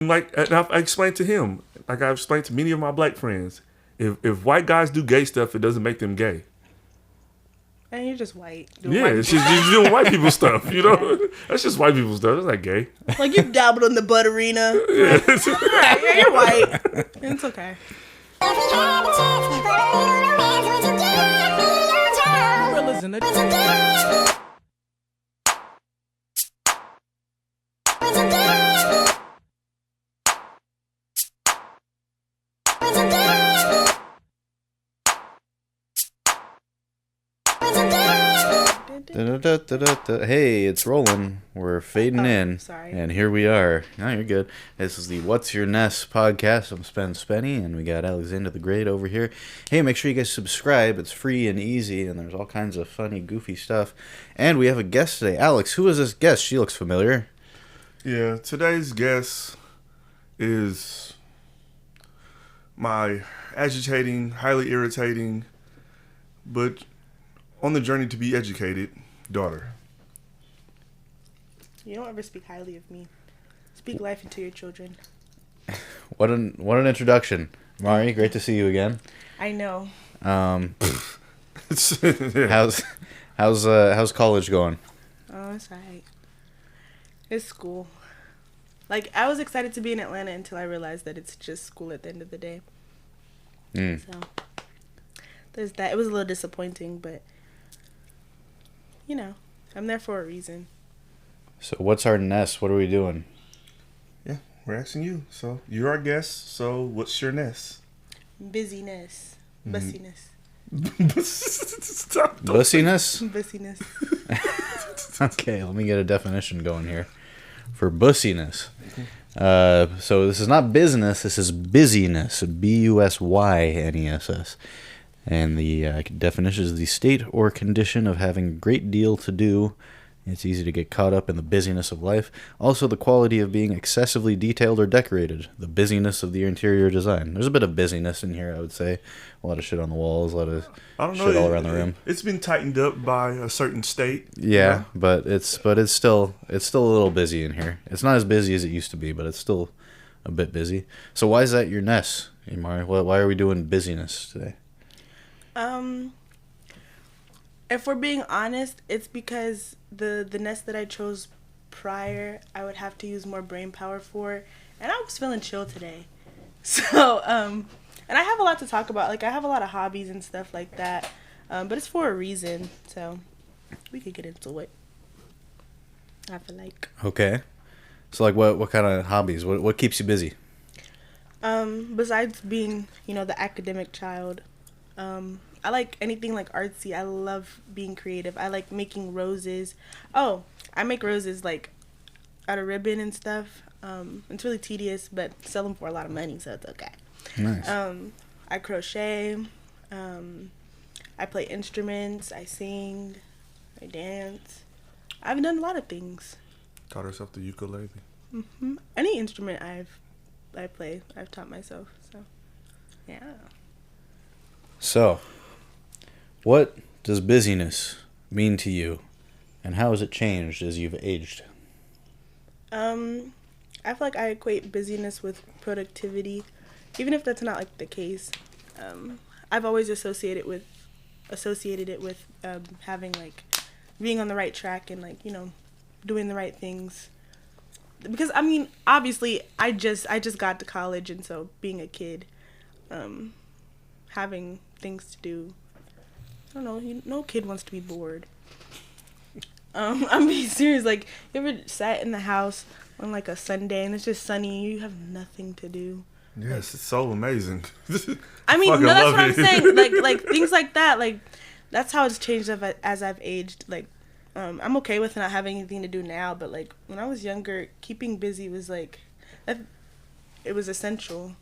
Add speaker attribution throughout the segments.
Speaker 1: Like, and I explained to him, like I've explained to many of my black friends, if white guys do gay stuff, it doesn't make them gay.
Speaker 2: And you're just white. Doing
Speaker 1: Yeah,
Speaker 2: white
Speaker 1: it's
Speaker 2: people
Speaker 1: just doing white people stuff, you know? That's just white people stuff. That's not gay.
Speaker 2: Like, you've dabbled in the butt arena. Yeah, yeah, you're white. It's okay. Gorillas in the
Speaker 3: Hey, it's rolling. We're fading in.
Speaker 2: Sorry.
Speaker 3: And here we are. No, you're good. This is the What's Your Ness podcast. I'm Spenny, and we got Alexander the Great over here. Hey, make sure you guys subscribe. It's free and easy, and there's all kinds of funny, goofy stuff. And we have a guest today. Alex, who is this guest? She looks familiar.
Speaker 1: Yeah, today's guest is my agitating, highly irritating, but on the journey to be educated daughter.
Speaker 2: You don't ever speak highly of me. Speak life into your children.
Speaker 3: What an introduction. Mari, great to see you again.
Speaker 2: I know.
Speaker 3: How's college going?
Speaker 2: Oh, it's alright. It's school. Like, I was excited to be in Atlanta until I realized that it's just school at the end of the day. So, there's that. It was a little disappointing, but, you know, I'm there for a reason.
Speaker 3: So what's our Ness? What are we doing?
Speaker 1: Yeah, we're asking you. So you're our guest. So what's your Ness?
Speaker 2: BusyNESS. BusyNESS.
Speaker 3: BusyNESS?
Speaker 2: BusyNESS.
Speaker 3: Okay, let me get a definition going here for BusyNESS. So this is not business, this is busyness, BUSYNESS. And the definition is the state or condition of having a great deal to do. It's easy to get caught up in the busyness of life. Also, the quality of being excessively detailed or decorated. The busyness of the interior design. There's a bit of busyness in here, I would say. A lot of shit on the walls, a lot of shit all around the room.
Speaker 1: It's been tightened up by a certain state.
Speaker 3: Yeah,
Speaker 1: you know?
Speaker 3: but it's still a little busy in here. It's not as busy as it used to be, but it's still a bit busy. So why is that your Ness, Imari? Why are we doing busyness today?
Speaker 2: If we're being honest, it's because the Ness that I chose prior, I would have to use more brain power for, and I was feeling chill today. So, and I have a lot to talk about. Like, I have a lot of hobbies and stuff like that, but it's for a reason, so we could get into it. I feel like.
Speaker 3: Okay. So, like, what kind of hobbies? What keeps you busy?
Speaker 2: Besides being, the academic child, I like anything like artsy. I love being creative. I like making roses. Oh, I make roses like out of ribbon and stuff. It's really tedious, but sell them for a lot of money, so it's okay.
Speaker 3: Nice.
Speaker 2: I crochet. I play instruments. I sing. I dance. I've done a lot of things.
Speaker 1: Taught herself the ukulele.
Speaker 2: Any instrument I play, I've taught myself. So, yeah.
Speaker 3: So, what does busyness mean to you, and how has it changed as you've aged?
Speaker 2: I feel like I equate busyness with productivity, even if that's not like the case. I've always associated it with having like being on the right track and like doing the right things. Because I mean, obviously, I just got to college, and so being a kid, having things to do. I don't know. No kid wants to be bored. I'm being serious. Like, you ever sat in the house on like a Sunday and it's just sunny and you have nothing to do?
Speaker 1: Yes, it's so amazing.
Speaker 2: I mean, no, that's what I'm saying. Like things like that. Like, that's how it's changed as I've aged. Like, I'm okay with not having anything to do now, but like when I was younger, keeping busy was like, it was essential.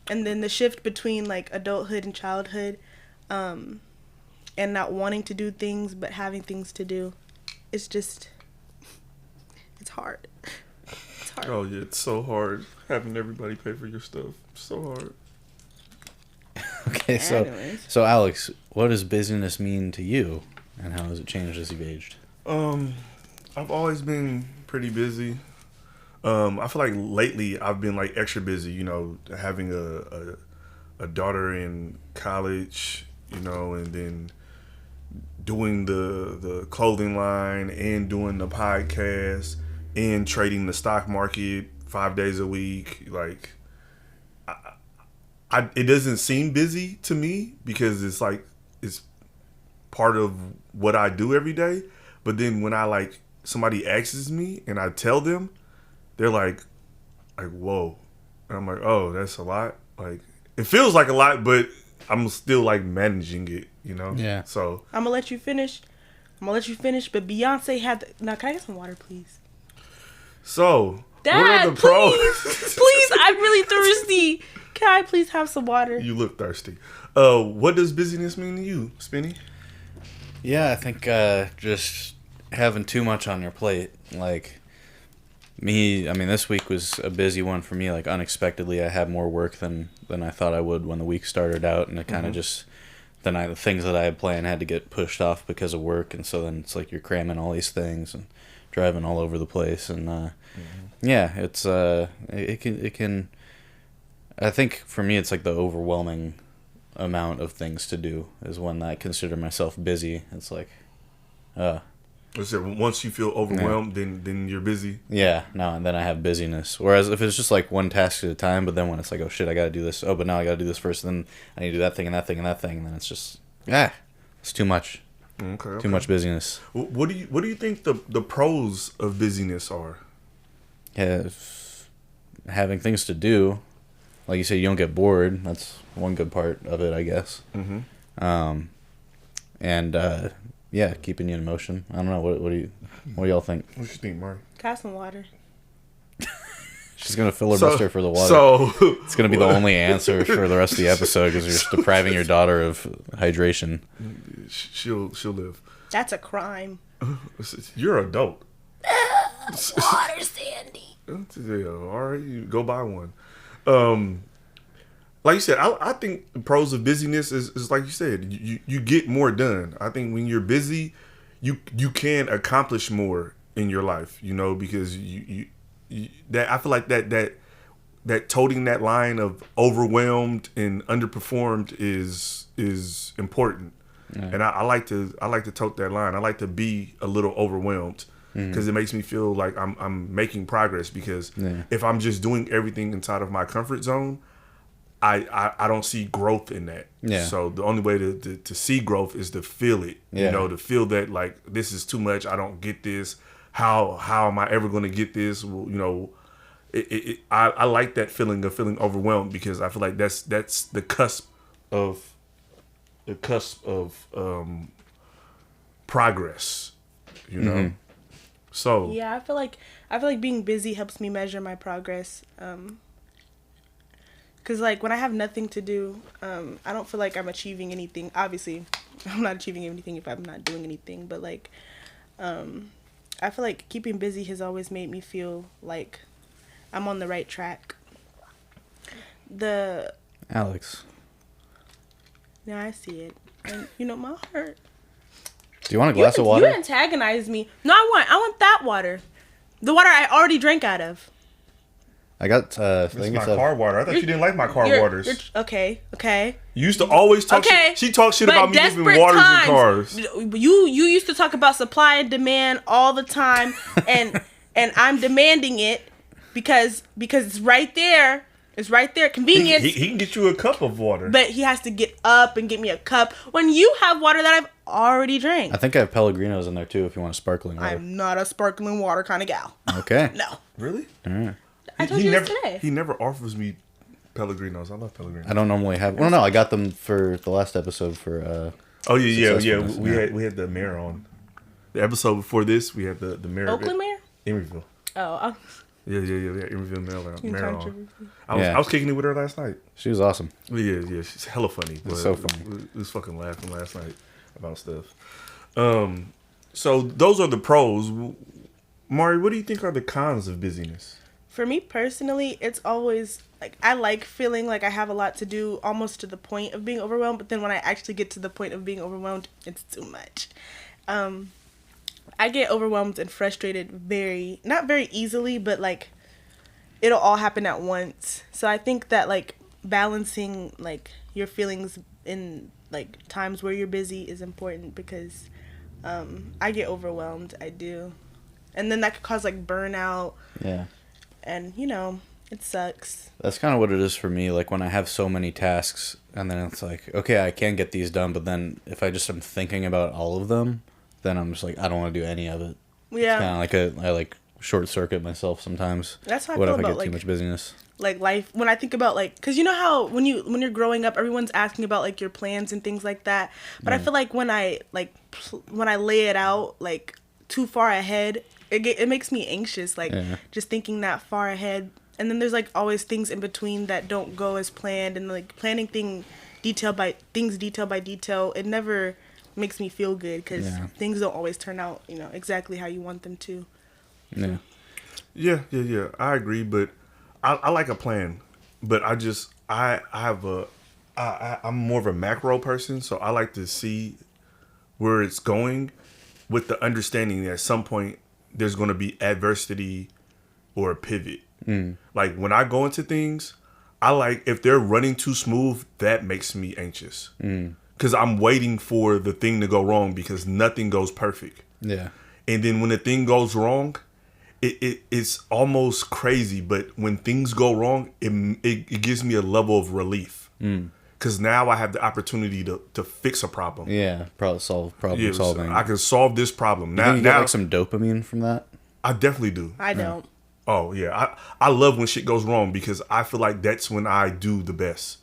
Speaker 2: And then the shift between like adulthood and childhood, and not wanting to do things but having things to do, it's hard. It's hard.
Speaker 1: Oh yeah, it's so hard having everybody pay for your stuff. So hard.
Speaker 3: Okay, so Alex, what does busyness mean to you, and how has it changed as you've aged?
Speaker 1: I've always been pretty busy. I feel like lately I've been like extra busy. Having a daughter in college. And then doing the clothing line and doing the podcast and trading the stock market 5 days a week. Like, it doesn't seem busy to me because it's like it's part of what I do every day. But then when somebody asks me and I tell them, they're like whoa, and I'm like, oh, that's a lot. Like, it feels like a lot, but I'm still like managing it.
Speaker 3: Yeah.
Speaker 1: So
Speaker 2: I'm gonna let you finish. But Beyonce had now. Can I get some water, please?
Speaker 1: So
Speaker 2: Dad,
Speaker 1: what are the pros?
Speaker 2: Please, I'm really thirsty. Can I please have some water?
Speaker 1: You look thirsty. What does busyness mean to you, Spinny?
Speaker 3: Yeah, I think just having too much on your plate. Like me, I mean, this week was a busy one for me. Like, unexpectedly, I had more work than I thought I would when the week started out, and it kind of just the things that I had planned had to get pushed off because of work, and so then it's like you're cramming all these things and driving all over the place, and yeah, it's it can. I think for me, it's like the overwhelming amount of things to do is when I consider myself busy. It's like,
Speaker 1: once you feel overwhelmed, then you're busy.
Speaker 3: Yeah, no, and then I have busyness. Whereas if it's just like one task at a time, but then when it's like, oh shit, I gotta do this. Oh, but now I gotta do this first. Then I need to do that thing and that thing and that thing. And then it's just, it's too much.
Speaker 1: Okay.
Speaker 3: Too much busyness.
Speaker 1: What do you think the pros of busyness are?
Speaker 3: Yeah, having things to do. Like you say, you don't get bored. That's one good part of it, I guess. Mm-hmm. And yeah, keeping you in motion. I don't know. What do y'all think?
Speaker 1: What you think, Mark?
Speaker 2: Got some water.
Speaker 3: She's gonna filibuster for the water.
Speaker 1: So
Speaker 3: it's gonna be the only answer for the rest of the episode because you're just depriving your daughter of hydration.
Speaker 1: She'll live.
Speaker 2: That's a crime.
Speaker 1: You're an adult.
Speaker 2: Water, Sandy.
Speaker 1: Yeah, all right, you go buy one. Like you said, I think the pros of busyness is like you said, you get more done. I think when you're busy, you can accomplish more in your life, because you that I feel like that toting that line of overwhelmed and underperformed is important. Yeah. And I like to tote that line. I like to be a little overwhelmed because it makes me feel like I'm making progress, because if I'm just doing everything inside of my comfort zone, I don't see growth in that. Yeah. So the only way to see growth is to feel it. Yeah. To feel that like this is too much. I don't get this. How am I ever going to get this? Well, I like that feeling of feeling overwhelmed, because I feel like that's the cusp of progress. So
Speaker 2: yeah, I feel like being busy helps me measure my progress. Because, like, when I have nothing to do, I don't feel like I'm achieving anything. Obviously, I'm not achieving anything if I'm not doing anything. But, like, I feel like keeping busy has always made me feel like I'm on the right track.
Speaker 3: Alex.
Speaker 2: Now I see it. And, my heart.
Speaker 3: Do you want a glass of water?
Speaker 2: You antagonize me. No, I want that water. The water I already drank out of.
Speaker 3: I got
Speaker 1: this is my car water. I thought you didn't like my car waters.
Speaker 2: Okay.
Speaker 1: You used to always talk shit. She talks shit about me leaving waters in cars.
Speaker 2: You used to talk about supply and demand all the time, and I'm demanding it because it's right there. It's right there. Convenience.
Speaker 1: He can get you a cup of water.
Speaker 2: But he has to get up and get me a cup when you have water that I've already drank.
Speaker 3: I think I have Pellegrinos in there too if you want a sparkling water.
Speaker 2: I'm not a sparkling water kind of gal.
Speaker 3: Okay.
Speaker 2: No.
Speaker 1: Really?
Speaker 3: All right.
Speaker 2: I told you this today.
Speaker 1: He never offers me Pellegrinos. I love Pellegrinos.
Speaker 3: I don't normally have. Well, no, I got them for the last episode for.
Speaker 1: Oh yeah. We had the mayor on. The episode before this, we had the mayor.
Speaker 2: Oakland mayor.
Speaker 1: Emeryville.
Speaker 2: Oh.
Speaker 1: Yeah. Emeryville mayor on. I was kicking it with her last night.
Speaker 3: She was awesome.
Speaker 1: Yeah. She's hella funny.
Speaker 3: It's so funny.
Speaker 1: We was fucking laughing last night about stuff. So those are the pros. Mari, what do you think are the cons of busyness?
Speaker 2: For me personally, it's always like I like feeling like I have a lot to do, almost to the point of being overwhelmed. But then when I actually get to the point of being overwhelmed, it's too much. I get overwhelmed and frustrated not very easily, but like it'll all happen at once. So I think that like balancing like your feelings in like times where you're busy is important because I get overwhelmed. I do. And then that could cause like burnout.
Speaker 3: Yeah.
Speaker 2: And it sucks.
Speaker 3: That's kind of what it is for me. Like when I have so many tasks and then it's like, okay, I can get these done. But then if I just am thinking about all of them, then I'm just like, I don't want to do any of it.
Speaker 2: Yeah.
Speaker 3: It's kind of like I like short circuit myself sometimes.
Speaker 2: That's how I
Speaker 3: what
Speaker 2: feel
Speaker 3: if I
Speaker 2: about
Speaker 3: get too much busyness?
Speaker 2: Like life. When I think about like, cause you know how when you're growing up, everyone's asking about like your plans and things like that. But I feel like when I lay it out like too far ahead, it makes me anxious. Like just thinking that far ahead. And then there's like always things in between that don't go as planned, and like planning things detail by detail. It never makes me feel good because things don't always turn out exactly how you want them to.
Speaker 1: Yeah. I agree, but I like a plan, but I'm more of a macro person, so I like to see where it's going with the understanding that at some point there's going to be adversity or a pivot. Like when I go into things, I like if they're running too smooth, that makes me anxious because I'm waiting for the thing to go wrong because nothing goes perfect.
Speaker 3: Yeah. And
Speaker 1: then when the thing goes wrong, it's almost crazy. But when things go wrong, it gives me a level of relief because now I have the opportunity to fix a problem.
Speaker 3: Yeah, problem solving.
Speaker 1: I can solve this problem.
Speaker 3: You get like some dopamine from that?
Speaker 1: I definitely do.
Speaker 2: I don't.
Speaker 1: Oh, yeah. I love when shit goes wrong because I feel like that's when I do the best.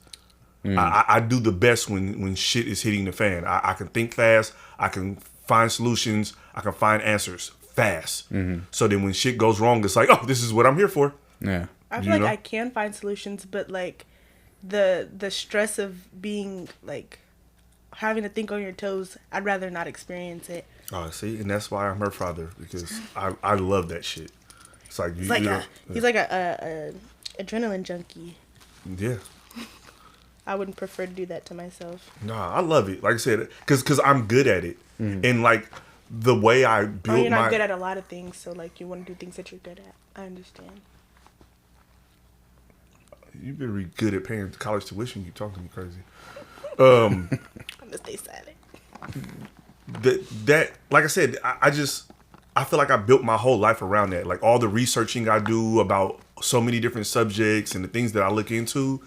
Speaker 1: I do the best when shit is hitting the fan. I can think fast. I can find solutions. I can find answers fast. So then when shit goes wrong, it's like, oh, this is what I'm here for.
Speaker 3: Yeah.
Speaker 2: I feel like I can find solutions, but like the stress of being like having to think on your toes, I'd rather not experience it.
Speaker 1: Oh, see? And that's why I'm her father because I love that shit. It's like
Speaker 2: he's like a adrenaline junkie.
Speaker 1: Yeah.
Speaker 2: I wouldn't prefer to do that to myself.
Speaker 1: Nah, I love it. Like I said, because I'm good at it, and like the way I build.
Speaker 2: You're not good at a lot of things, so like you want to do things that you're good at. I understand.
Speaker 1: You've been really good at paying college tuition. You talking to me crazy. I'm
Speaker 2: gonna stay silent.
Speaker 1: That like I said, I feel like I built my whole life around that. Like all the researching I do about so many different subjects and the things that I look into,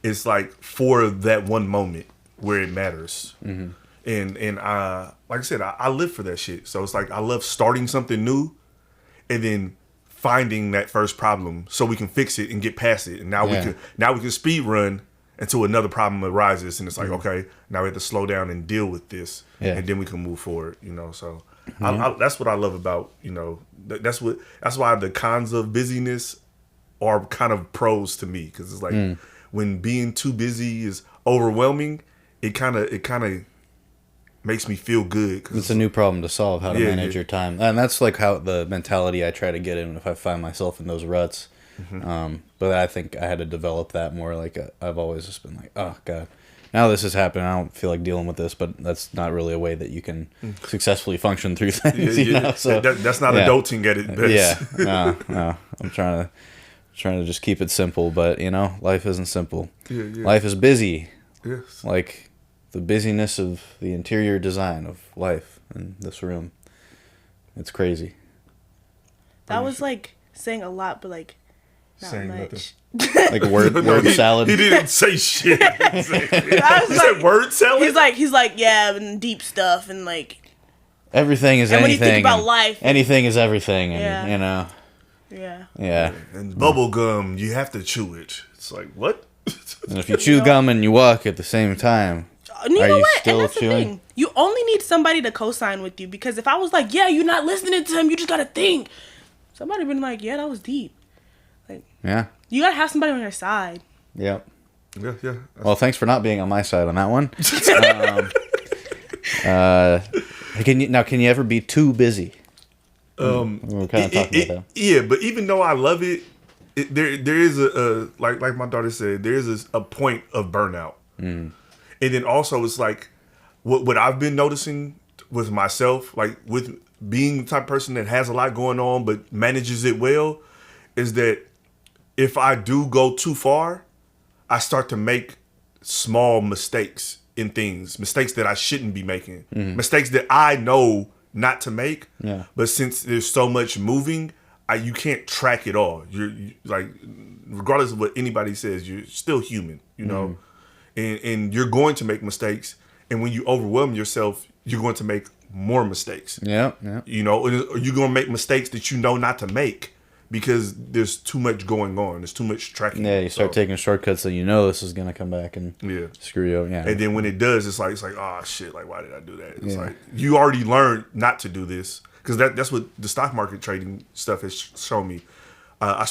Speaker 1: it's like for that one moment where it matters. And like I said, I live for that shit. So it's like I love starting something new and then finding that first problem so we can fix it and get past it. And now we can speed run until another problem arises, and it's like, okay, now we have to slow down and deal with this, and then we can move forward. So that's what I love about that's why the cons of busyness are kind of pros to me, because it's like when being too busy is overwhelming, it kind of makes me feel good. Cause
Speaker 3: it's a new problem to solve, how to manage your time, and that's like how the mentality I try to get in if I find myself in those ruts. But I think I had to develop that more. Like I've always just been like, oh god, now this is happening. I don't feel like dealing with this, but that's not really a way that you can successfully function through things. So
Speaker 1: that's not adulting at its best.
Speaker 3: No. I'm trying to just keep it simple, but life isn't simple. Life is busy.
Speaker 1: Yes.
Speaker 3: Like the busyness of the interior design of life in this room. It's crazy.
Speaker 2: That was like saying a lot, but like not
Speaker 1: saying
Speaker 2: much.
Speaker 3: Like word salad.
Speaker 1: He didn't say shit. He said word salad.
Speaker 2: He's like yeah, and deep stuff, and like
Speaker 3: everything is
Speaker 2: and
Speaker 3: anything.
Speaker 2: When you think about life,
Speaker 3: anything is everything, and
Speaker 2: Yeah.
Speaker 1: And bubble gum, you have to chew it. It's like what?
Speaker 3: And if you chew gum and you walk at the same time,
Speaker 2: you
Speaker 3: are
Speaker 2: know
Speaker 3: you
Speaker 2: what?
Speaker 3: still
Speaker 2: And that's
Speaker 3: chewing?
Speaker 2: the thing. You only need somebody to co-sign with you, because if I was like, yeah, you're not listening to him, you just gotta think. Somebody been like, yeah, that was deep. Like,
Speaker 3: yeah,
Speaker 2: you gotta have somebody on your side.
Speaker 3: Yep.
Speaker 1: Yeah.
Speaker 3: Well, thanks for not being on my side on that one. Can you ever be too busy? We're kind of talking about that.
Speaker 1: Yeah, but even though I love it, there is a like my daughter said, there is a point of burnout. And then also it's like what I've been noticing with myself, like with being the type of person that has a lot going on but manages it well, is that if I do go too far, I start to make small mistakes in things, mistakes that I shouldn't be making, mistakes that I know not to make.
Speaker 3: Yeah.
Speaker 1: But since there's so much moving, you can't track it all. You're like, regardless of what anybody says, you're still human, you know, and you're going to make mistakes. And when you overwhelm yourself, you're going to make more mistakes.
Speaker 3: Yeah, yeah.
Speaker 1: You know, or you're going to make mistakes that you know not to make because there's too much going on. There's too much tracking.
Speaker 3: Yeah, you start taking shortcuts so you know this is going to come back and screw you up. Yeah.
Speaker 1: And then when it does, it's like, oh, shit, like, why did I do that? It's like, you already learned not to do this. Because that's what the stock market trading stuff has shown me. I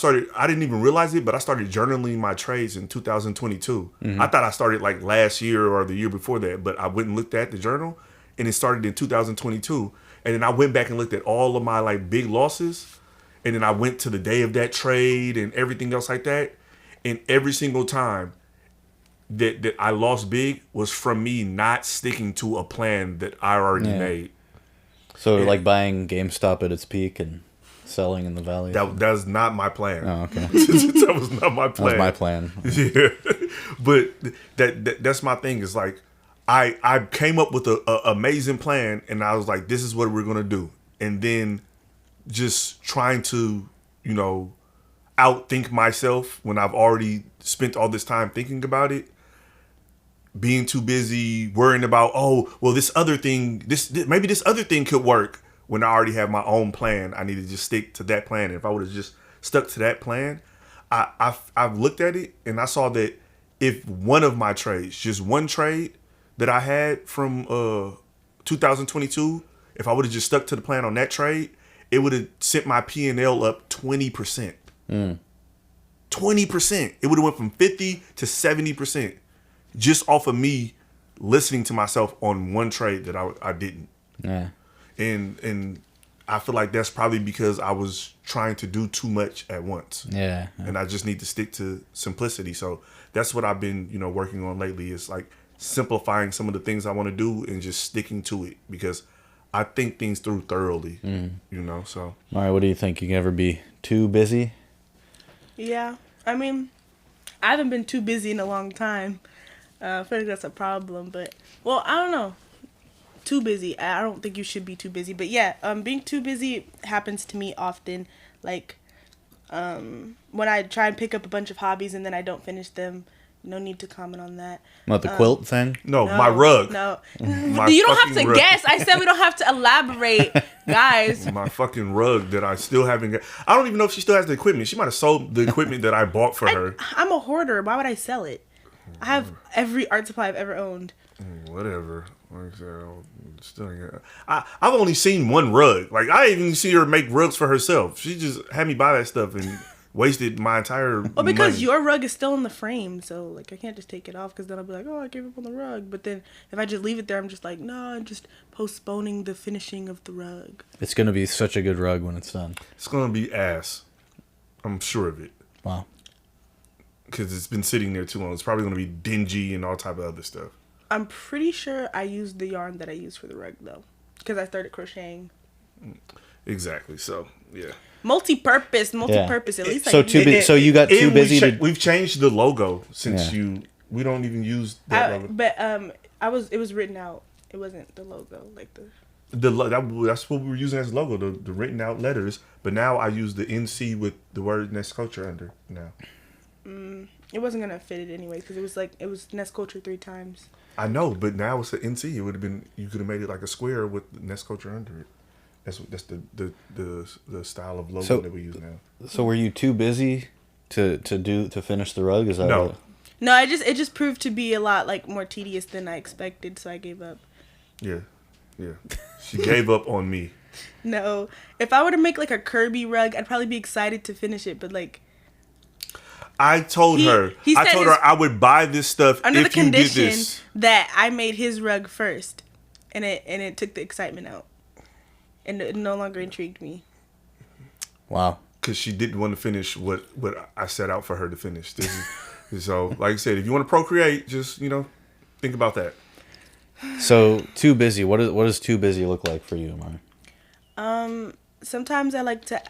Speaker 1: didn't even realize it, but I started journaling my trades in 2022. I thought I started like last year or the year before that, but I went and looked at the journal, and it started in 2022. And then I went back and looked at all of my like big losses, and then I went to the day of that trade and everything else like that. And every single time that I lost big was from me not sticking to a plan that I already made.
Speaker 3: So like buying GameStop at its peak and selling in the valley.
Speaker 1: That's not my plan.
Speaker 3: Oh, okay.
Speaker 1: That was not my plan.
Speaker 3: That was my plan.
Speaker 1: Yeah, but that's my thing. Is like I came up with a amazing plan, and I was like, this is what we're gonna do, and then just trying to outthink myself when I've already spent all this time thinking about it. Being too busy worrying about, this other thing, maybe this other thing could work, when I already have my own plan. I need to just stick to that plan. And if I would have just stuck to that plan, I've looked at it and I saw that if one of my trades, just one trade that I had from 2022, if I would have just stuck to the plan on that trade, it would have sent my P&L up 20%. 20%. It would have went from 50 to 70%. Just off of me listening to myself on one trade that I didn't.
Speaker 3: Yeah.
Speaker 1: And I feel like that's probably because I was trying to do too much at once.
Speaker 3: Yeah.
Speaker 1: And I just need to stick to simplicity. So that's what I've been, working on lately, is like simplifying some of the things I want to do and just sticking to it, because I think things through thoroughly, so.
Speaker 3: All right, what do you think? You can ever be too busy?
Speaker 2: Yeah. I mean, I haven't been too busy in a long time. I feel like that's a problem, but, well, I don't know. Too busy. I don't think you should be too busy. But yeah, being too busy happens to me often. Like, when I try and pick up a bunch of hobbies and then I don't finish them. No need to comment on that.
Speaker 3: What, the quilt thing?
Speaker 1: No, my rug.
Speaker 2: No.
Speaker 1: My
Speaker 2: You don't have to
Speaker 1: fucking rug.
Speaker 2: guess. I said we don't have to elaborate, guys.
Speaker 1: My fucking rug that I still haven't got. I don't even know if she still has the equipment. She might have sold the equipment that I bought for her.
Speaker 2: I'm a hoarder. Why would I sell it? I have every art supply I've ever owned.
Speaker 1: Whatever. Like I said, still ain't got. I've only seen one rug. Like, I didn't even see her make rugs for herself. She just had me buy that stuff and wasted my entire
Speaker 2: Well, because
Speaker 1: money.
Speaker 2: your rug is still in the frame, so like I can't just take it off, because then I'll be like, I gave up on the rug. But then if I just leave it there, I'm just like, no, I'm just postponing the finishing of the rug.
Speaker 3: It's going to be such a good rug when it's done.
Speaker 1: It's gonna be ass. I'm sure of it.
Speaker 3: Wow.
Speaker 1: Because it's been sitting there too long. It's probably gonna be dingy and all type of other stuff.
Speaker 2: I'm pretty sure I used the yarn that I used for the rug, though, because I started crocheting.
Speaker 1: Exactly. So yeah.
Speaker 2: Multi-purpose. At least
Speaker 3: So so you got too busy to.
Speaker 1: We've changed the logo since we don't even use that logo.
Speaker 2: But it was written out. It wasn't the logo, like
Speaker 1: that's what we were using as logo, the written out letters. But now I use the NC with the word Ness Culture under now.
Speaker 2: It wasn't gonna fit it anyway, because it was Ness Culture 3 times.
Speaker 1: I know, but now it's an NC. It would have been, you could have made it like a square with Ness Culture under it. That's the style of logo that we use now.
Speaker 3: So were you too busy to finish the rug? Is that
Speaker 1: no?
Speaker 2: No, it just proved to be a lot like more tedious than I expected, so I gave up.
Speaker 1: Yeah. She gave up on me.
Speaker 2: No, if I were to make like a Kirby rug, I'd probably be excited to finish it, but like.
Speaker 1: I told her I would buy this stuff
Speaker 2: under
Speaker 1: if
Speaker 2: the
Speaker 1: you did
Speaker 2: condition
Speaker 1: this.
Speaker 2: that I made his rug first, and it took the excitement out, and it no longer intrigued me.
Speaker 3: Wow.
Speaker 1: Because she didn't want to finish what I set out for her to finish. So, like I said, if you want to procreate, just think about that.
Speaker 3: So too busy. What does too busy look like for you, Amari?
Speaker 2: sometimes I like to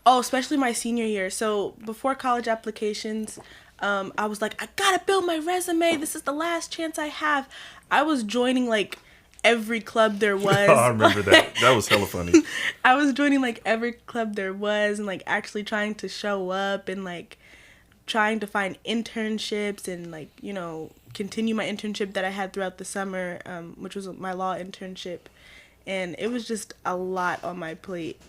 Speaker 2: especially my senior year. So before college applications, I was like, I gotta build my resume. This is the last chance I have. I was joining like every club there was.
Speaker 1: Oh, I remember that. That was hella funny.
Speaker 2: I was joining like every club there was, and like actually trying to show up and like trying to find internships and like, you know, continue my internship that I had throughout the summer, which was my law internship. And it was just a lot on my plate.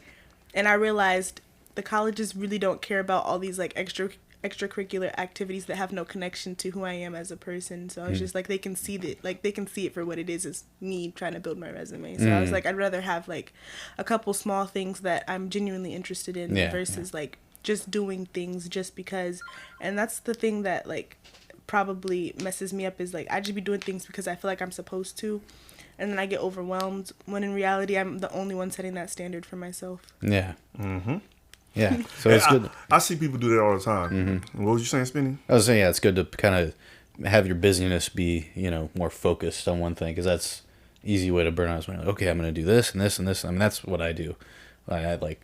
Speaker 2: And I realized the colleges really don't care about all these like extracurricular activities that have no connection to who I am as a person. So I was just like, they can see it for what it is me trying to build my resume. So I was like, I'd rather have like a couple small things that I'm genuinely interested in versus like just doing things just because. And that's the thing that like probably messes me up, is like I just be doing things because I feel like I'm supposed to, and then I get overwhelmed when in reality I'm the only one setting that standard for myself.
Speaker 3: Yeah. Yeah. So it's good.
Speaker 1: I see people do that all the time. What was you saying, Spinny?
Speaker 3: I was saying, yeah, it's good to kind of have your busyness be, you know, more focused on one thing, because that's easy way to burn out. Is when you're like, okay, I'm going to do this and this and this. I mean, that's what I do. I like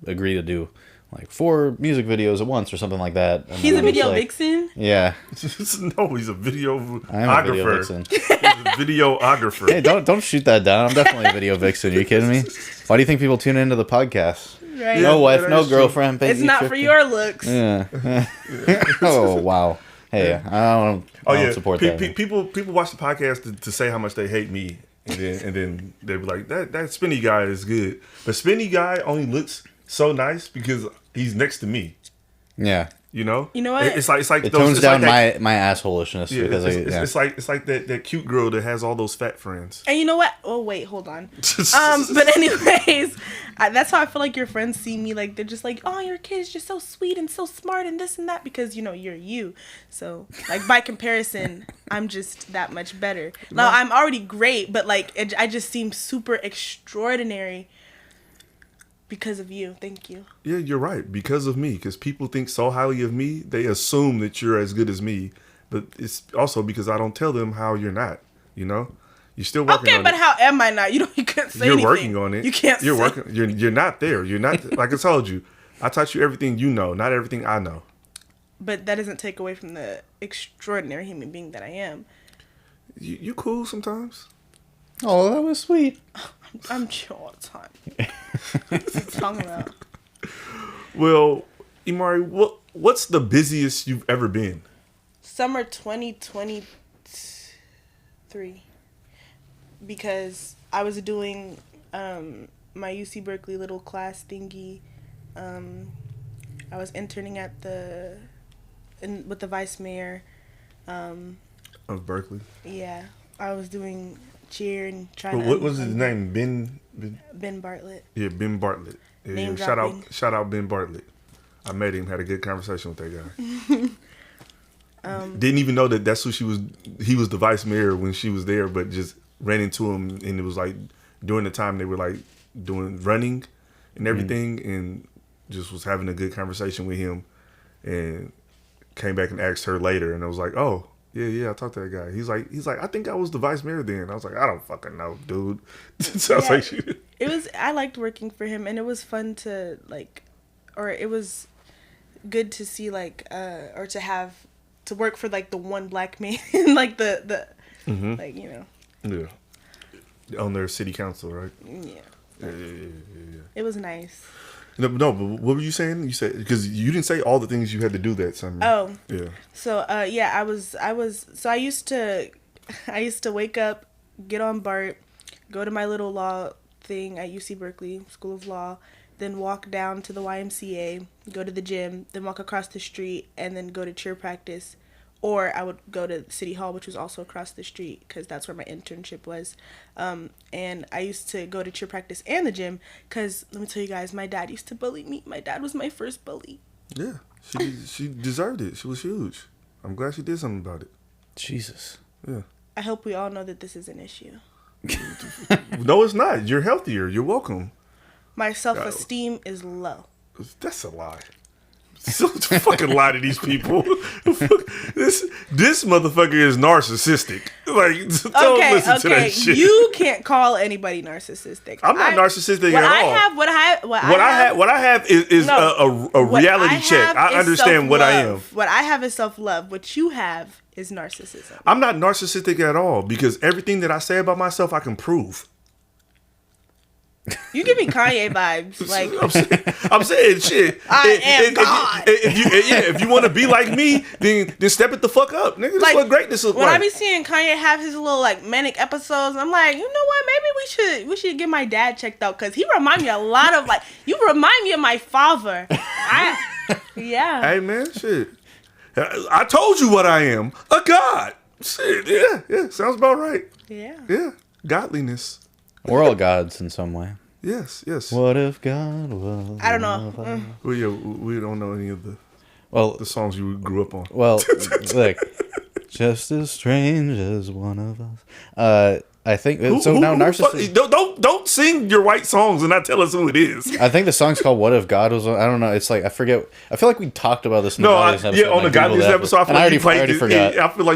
Speaker 3: agree to do like 4 music videos at once or something like that. And
Speaker 2: he's a video vixen?
Speaker 3: Yeah.
Speaker 1: No, he's a videographer.
Speaker 3: I am a video vixen.
Speaker 1: He's a videographer.
Speaker 3: Hey, don't shoot that down. I'm definitely a video vixen. Are you kidding me? Why do you think people tune into the podcast?
Speaker 2: Right.
Speaker 3: No wife, no girlfriend.
Speaker 2: It's not for your looks.
Speaker 3: Yeah. Oh, wow. Hey, I don't support that.
Speaker 1: People watch the podcast to say how much they hate me, and then they be like, that Spinny guy is good. But Spinny guy only looks so nice because he's next to me.
Speaker 3: Yeah.
Speaker 2: You know what?
Speaker 1: It's like
Speaker 3: it tones down my assholishness.
Speaker 1: Yeah,
Speaker 3: because
Speaker 1: it's like that cute girl that has all those fat friends.
Speaker 2: And you know what? Oh wait, hold on. But anyways, that's how I feel like your friends see me. Like they're just like, oh, your kid is just so sweet and so smart and this and that, because you know you're you. So like by comparison, I'm just that much better. Now I'm already great, but like I just seem super extraordinary because of you. Thank you.
Speaker 1: Yeah, you're right. Because of me. Because people think so highly of me, they assume that you're as good as me. But it's also because I don't tell them how you're not. You know, you're still working.
Speaker 2: Okay,
Speaker 1: on
Speaker 2: but
Speaker 1: it.
Speaker 2: how am I not? You can't say
Speaker 1: you're
Speaker 2: anything.
Speaker 1: working on it.
Speaker 2: You can't.
Speaker 1: You're working. You're not there. You're not. Like I told you, I taught you everything you know, not everything I know.
Speaker 2: But that doesn't take away from the extraordinary human being that I am.
Speaker 1: You cool sometimes.
Speaker 3: Oh, that was sweet.
Speaker 2: I'm chill all the time. What are you talking about?
Speaker 1: Well, Imari, what's the busiest you've ever been?
Speaker 2: Summer 2023. Because I was doing my UC Berkeley little class thingy. I was interning at with the vice mayor.
Speaker 1: Of Berkeley?
Speaker 2: Yeah. I was doing cheer and trying
Speaker 1: to... What was his name? Ben
Speaker 2: Bartlett.
Speaker 1: Yeah, Ben Bartlett. Yeah, shout out Ben Bartlett. I met him, had a good conversation with that guy. Didn't even know that's who she was. He was the vice mayor when she was there, but just ran into him, and it was like during the time they were like running and everything, and just was having a good conversation with him, and came back and asked her later, and I was like, oh. Yeah, I talked to that guy. He's like, I think I was the vice mayor then. I was like, I don't fucking know, dude. Sounds like shit.
Speaker 2: I liked working for him, and it was fun to it was good to see or to work for like the one black man, like the like, you know.
Speaker 1: Yeah. On their city council, right?
Speaker 2: Yeah. It was nice.
Speaker 1: No, but what were you saying? You said, because you didn't say all the things you had to do that summer.
Speaker 2: Oh.
Speaker 1: Yeah.
Speaker 2: So I used to wake up, get on BART, go to my little law thing at UC Berkeley School of Law, then walk down to the YMCA, go to the gym, then walk across the street, and then go to cheer practice. Or I would go to City Hall, which was also across the street, because that's where my internship was. And I used to go to cheer practice and the gym, because let me tell you guys, my dad used to bully me. My dad was my first bully.
Speaker 1: Yeah, she deserved it. She was huge. I'm glad she did something about it.
Speaker 3: Jesus.
Speaker 1: Yeah.
Speaker 2: I hope we all know that this is an issue.
Speaker 1: No, it's not. You're healthier. You're welcome.
Speaker 2: My self-esteem is low.
Speaker 1: That's a lie. Don't fucking lie to these people. This motherfucker is narcissistic. Like, don't listen to that shit.
Speaker 2: You can't call anybody narcissistic.
Speaker 1: I'm not narcissistic at all.
Speaker 2: What I have
Speaker 1: is a reality check. I understand what I am.
Speaker 2: What I have is self-love. What you have is narcissism.
Speaker 1: I'm not narcissistic at all because everything that I say about myself, I can prove.
Speaker 2: You give me Kanye vibes. Like
Speaker 1: I'm saying shit.
Speaker 2: I am God.
Speaker 1: If you want to be like me, then step it the fuck up, nigga. That's what greatness looks like.
Speaker 2: When I be seeing Kanye have his little like manic episodes, I'm like, you know what? Maybe we should get my dad checked out because he remind me a lot of you remind me of my father. Yeah.
Speaker 1: Hey man, shit. I told you what I am. A god. Shit. Yeah. Sounds about right. Yeah. Godliness.
Speaker 3: We're all gods in some way.
Speaker 1: Yes.
Speaker 3: What if God was...
Speaker 2: I don't know.
Speaker 1: We don't know any of the songs you grew up on.
Speaker 3: Well, look, just as strange as one of us. I think now narcissism.
Speaker 1: Don't sing your white songs and not tell us who it is.
Speaker 3: I think the song's called "What If God Was." I don't know. It's like I forget. I feel like we talked about this in the Godliness episode.
Speaker 1: Yeah, on the Godliness episode. I feel like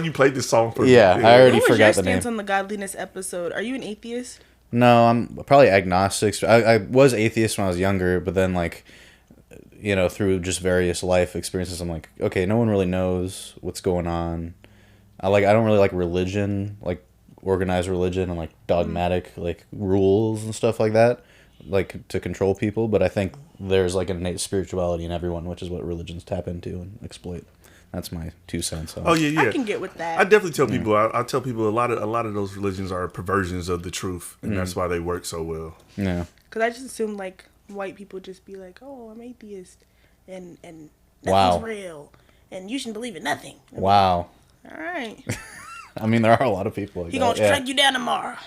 Speaker 1: you played this song for me.
Speaker 3: Yeah, I already forgot the name.
Speaker 2: Stance on the Godliness episode. Are you an atheist?
Speaker 3: No, I'm probably agnostic. I was atheist when I was younger, but then through just various life experiences, I'm like, okay, no one really knows what's going on. I don't really like religion, like organized religion and like dogmatic like rules and stuff like that, like to control people. But I think there's like an innate spirituality in everyone, which is what religions tap into and exploit. That's my 2 cents.
Speaker 1: Oh yeah.
Speaker 2: I can get with that.
Speaker 1: I definitely tell people. I tell people a lot of those religions are perversions of the truth, and that's why they work so well.
Speaker 3: Yeah.
Speaker 2: Because I just assume like white people just be like, oh, I'm atheist, and nothing's real, and you shouldn't believe in nothing.
Speaker 3: Wow.
Speaker 2: All right.
Speaker 3: I mean, there are a lot of people like
Speaker 2: that. He gonna strike you down tomorrow.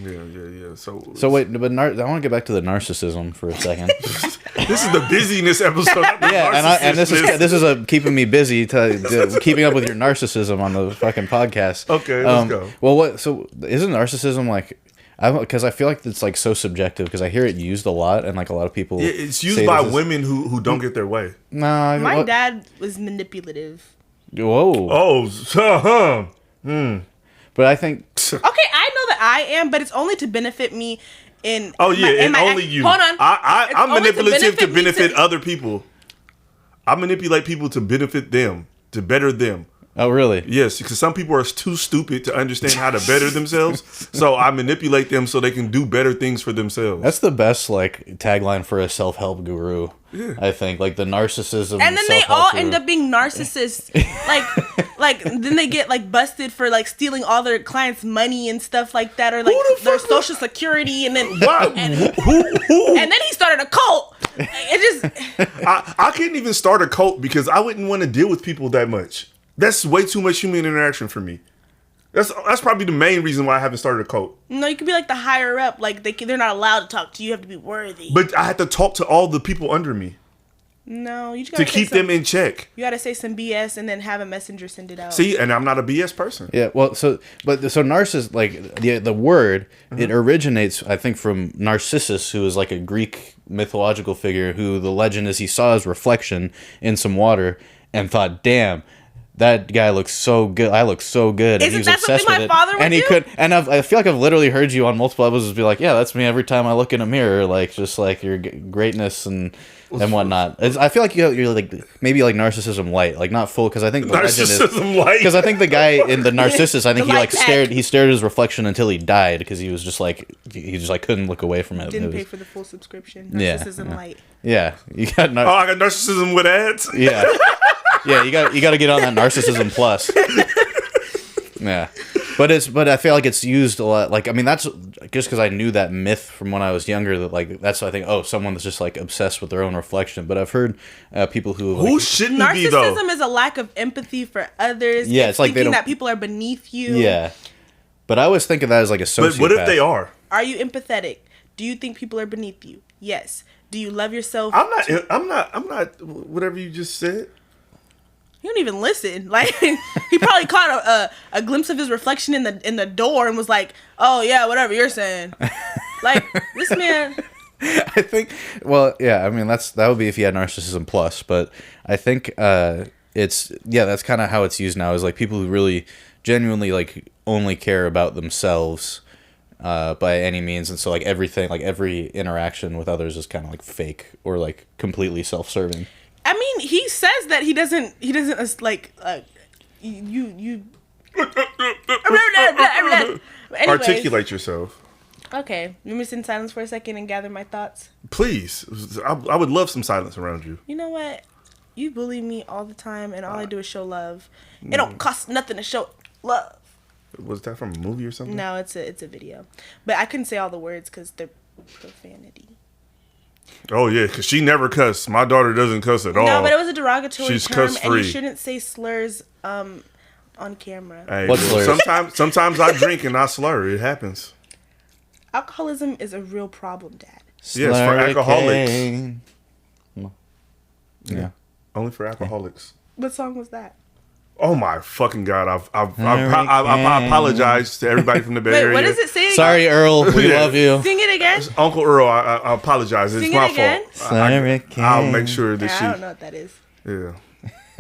Speaker 1: Yeah.
Speaker 3: So wait, but I want to get back to the narcissism for a second.
Speaker 1: This is the BusyNESS episode.
Speaker 3: And this is keeping me busy to keeping up with your narcissism on the fucking podcast.
Speaker 1: Okay, let's go.
Speaker 3: Well, so isn't narcissism like? Because I feel like it's like so subjective because I hear it used a lot and like a lot of people.
Speaker 1: Yeah, it's used by women who don't get their way.
Speaker 3: No,
Speaker 2: my dad was manipulative.
Speaker 3: Whoa.
Speaker 1: Oh,
Speaker 3: But I think...
Speaker 2: Okay, I know that I am, but it's only to benefit me in...
Speaker 1: only you.
Speaker 2: Hold on.
Speaker 1: I'm manipulative to benefit other people. I manipulate people to benefit them, to better them.
Speaker 3: Oh, really?
Speaker 1: Yes, because some people are too stupid to understand how to better themselves. So I manipulate them so they can do better things for themselves.
Speaker 3: That's the best like tagline for a self-help guru. Yeah. I think like the narcissism.
Speaker 2: And then they all end up being narcissists. like then they get like busted for like stealing all their clients' money and stuff like that, or like their social security, and then and then he started a cult. It just
Speaker 1: I couldn't even start a cult because I wouldn't want to deal with people that much. That's way too much human interaction for me. That's probably the main reason why I haven't started a cult.
Speaker 2: No, you could be like the higher up. Like they're not allowed to talk to you. You have to be worthy.
Speaker 1: But I had to talk to all the people under me.
Speaker 2: No, you just gotta
Speaker 1: to keep them in check.
Speaker 2: You gotta say some BS and then have a messenger send it out.
Speaker 1: See, and I'm not a BS person.
Speaker 3: Yeah, well, so narciss, like the word, it originates, I think, from Narcissus, who is like a Greek mythological figure who the legend is he saw his reflection in some water and thought, damn. That guy looks so good. I look so good.
Speaker 2: Isn't
Speaker 3: and he was
Speaker 2: that
Speaker 3: obsessed
Speaker 2: something
Speaker 3: with
Speaker 2: my father
Speaker 3: it.
Speaker 2: would
Speaker 3: And he
Speaker 2: do?
Speaker 3: could. And I feel like I've literally heard you on multiple episodes be like, "Yeah, that's me every time I look in a mirror." Like just like your greatness and whatnot. I feel like you're like maybe like narcissism light, like not full. Because I think the
Speaker 1: narcissism light.
Speaker 3: Because I think the guy in the Narcissus, I think he like stared. He stared at his reflection until he died because he was just like he just like couldn't look away from it.
Speaker 2: Didn't
Speaker 3: pay
Speaker 2: for the full subscription. Narcissism light.
Speaker 3: Yeah, you got.
Speaker 1: I got narcissism with ads.
Speaker 3: Yeah. Yeah, you got to get on that Narcissism Plus. Yeah, but I feel like it's used a lot. Like I mean, that's just because I knew that myth from when I was younger. That like that's I think someone that's just like obsessed with their own reflection. But I've heard people who
Speaker 1: shouldn't be though.
Speaker 2: Narcissism is a lack of empathy for others.
Speaker 3: Yeah, it's like
Speaker 2: thinking that people are beneath you.
Speaker 3: Yeah, but I always think of that as like a sociopath.
Speaker 1: But what if they are?
Speaker 2: Are you empathetic? Do you think people are beneath you? Yes. Do you love yourself?
Speaker 1: I'm not. Whatever you just said.
Speaker 2: He don't even listen. Like he probably caught a glimpse of his reflection in the door and was like, "Oh yeah, whatever you're saying." Like this man.
Speaker 3: I think. Well, yeah. I mean, that would be if you had narcissism plus, but I think that's kind of how it's used now. Is like people who really genuinely like only care about themselves by any means, and so like everything, like every interaction with others is kind of like fake or like completely self-serving.
Speaker 2: I mean, he says that he doesn't like you. Anyways,
Speaker 1: Articulate yourself.
Speaker 2: Okay, you me sit in silence for a second and gather my thoughts.
Speaker 1: Please. I would love some silence around you.
Speaker 2: You know what? You bully me all the time, and all I do is show love. It don't cost nothing to show love.
Speaker 1: Was that from a movie or something?
Speaker 2: No, it's a video, but I couldn't say all the words because they're profanity.
Speaker 1: Oh yeah, because she never cussed. My daughter doesn't cuss at all.
Speaker 2: No, but it was a derogatory
Speaker 1: She's
Speaker 2: term,
Speaker 1: cuss
Speaker 2: and you
Speaker 1: free.
Speaker 2: shouldn't say slurs on camera.
Speaker 1: Hey,
Speaker 3: What slurs?
Speaker 1: Sometimes I drink and I slur. It happens.
Speaker 2: Alcoholism is a real problem, Dad.
Speaker 1: Yes, for alcoholics.
Speaker 3: Yeah.
Speaker 1: Only for alcoholics.
Speaker 2: What song was that?
Speaker 1: Oh my fucking god! I apologize to everybody from the Bay
Speaker 2: Wait,
Speaker 1: Area.
Speaker 2: what does it say?
Speaker 3: Sorry, Earl. We
Speaker 1: Yeah.
Speaker 3: love you.
Speaker 2: Sing it again.
Speaker 1: Uncle Earl. I apologize. It's
Speaker 2: Sing
Speaker 1: my
Speaker 2: it again.
Speaker 1: fault. I'll make sure that
Speaker 2: I don't know what that is.
Speaker 1: Yeah.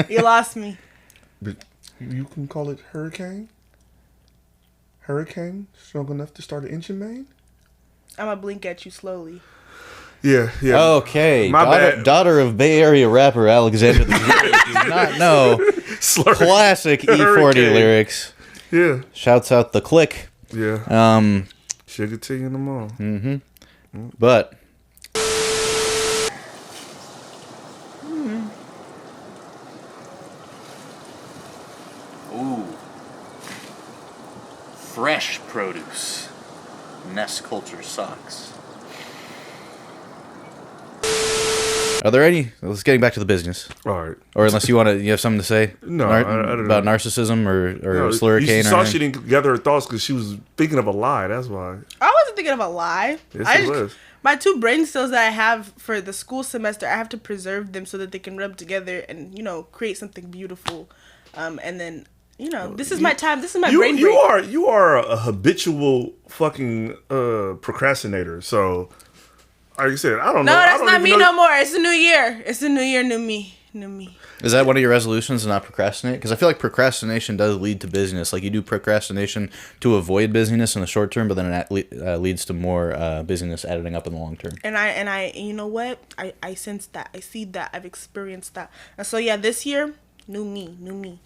Speaker 2: You lost me.
Speaker 1: But you can call it hurricane. Hurricane strong enough to start an engine main.
Speaker 2: I'm gonna blink at you slowly.
Speaker 1: Yeah.
Speaker 3: Okay,
Speaker 1: My bad.
Speaker 3: daughter of Bay Area rapper Alexander the Great does not know
Speaker 1: Slur.
Speaker 3: classic E40
Speaker 1: Hurricane.
Speaker 3: lyrics.
Speaker 1: Yeah.
Speaker 3: Shouts out the click.
Speaker 1: Yeah. Sugar tea in the mall.
Speaker 3: But ooh, fresh produce. Ness culture sucks. Are there any? Let's getting back to the business.
Speaker 1: All right.
Speaker 3: Or unless you have something to say?
Speaker 1: No, I don't
Speaker 3: about
Speaker 1: know.
Speaker 3: narcissism or
Speaker 1: No,
Speaker 3: slurricane
Speaker 1: you
Speaker 3: or
Speaker 1: saw
Speaker 3: anything?
Speaker 1: she didn't gather her thoughts because she was thinking of a lie. That's why.
Speaker 2: I wasn't thinking of a lie.
Speaker 1: Yes, it was.
Speaker 2: My 2 brain cells that I have for the school semester, I have to preserve them so that they can rub together and, create something beautiful. And then, this is my time. This is my brain break.
Speaker 1: You are a habitual fucking procrastinator. So, like I said, I don't know.
Speaker 2: No,
Speaker 1: I
Speaker 2: that's
Speaker 1: don't
Speaker 2: not
Speaker 1: even
Speaker 2: me
Speaker 1: know-
Speaker 2: no more. It's a new year. It's a new year, new me. New me.
Speaker 3: Is that one of your resolutions to not procrastinate? Because I feel like procrastination does lead to busyness. Like you do procrastination to avoid busyness in the short term, but then it leads to more busyness adding up in the long term.
Speaker 2: And I you know what? I sense that. I see that. I've experienced that. And so yeah, this year, new me. New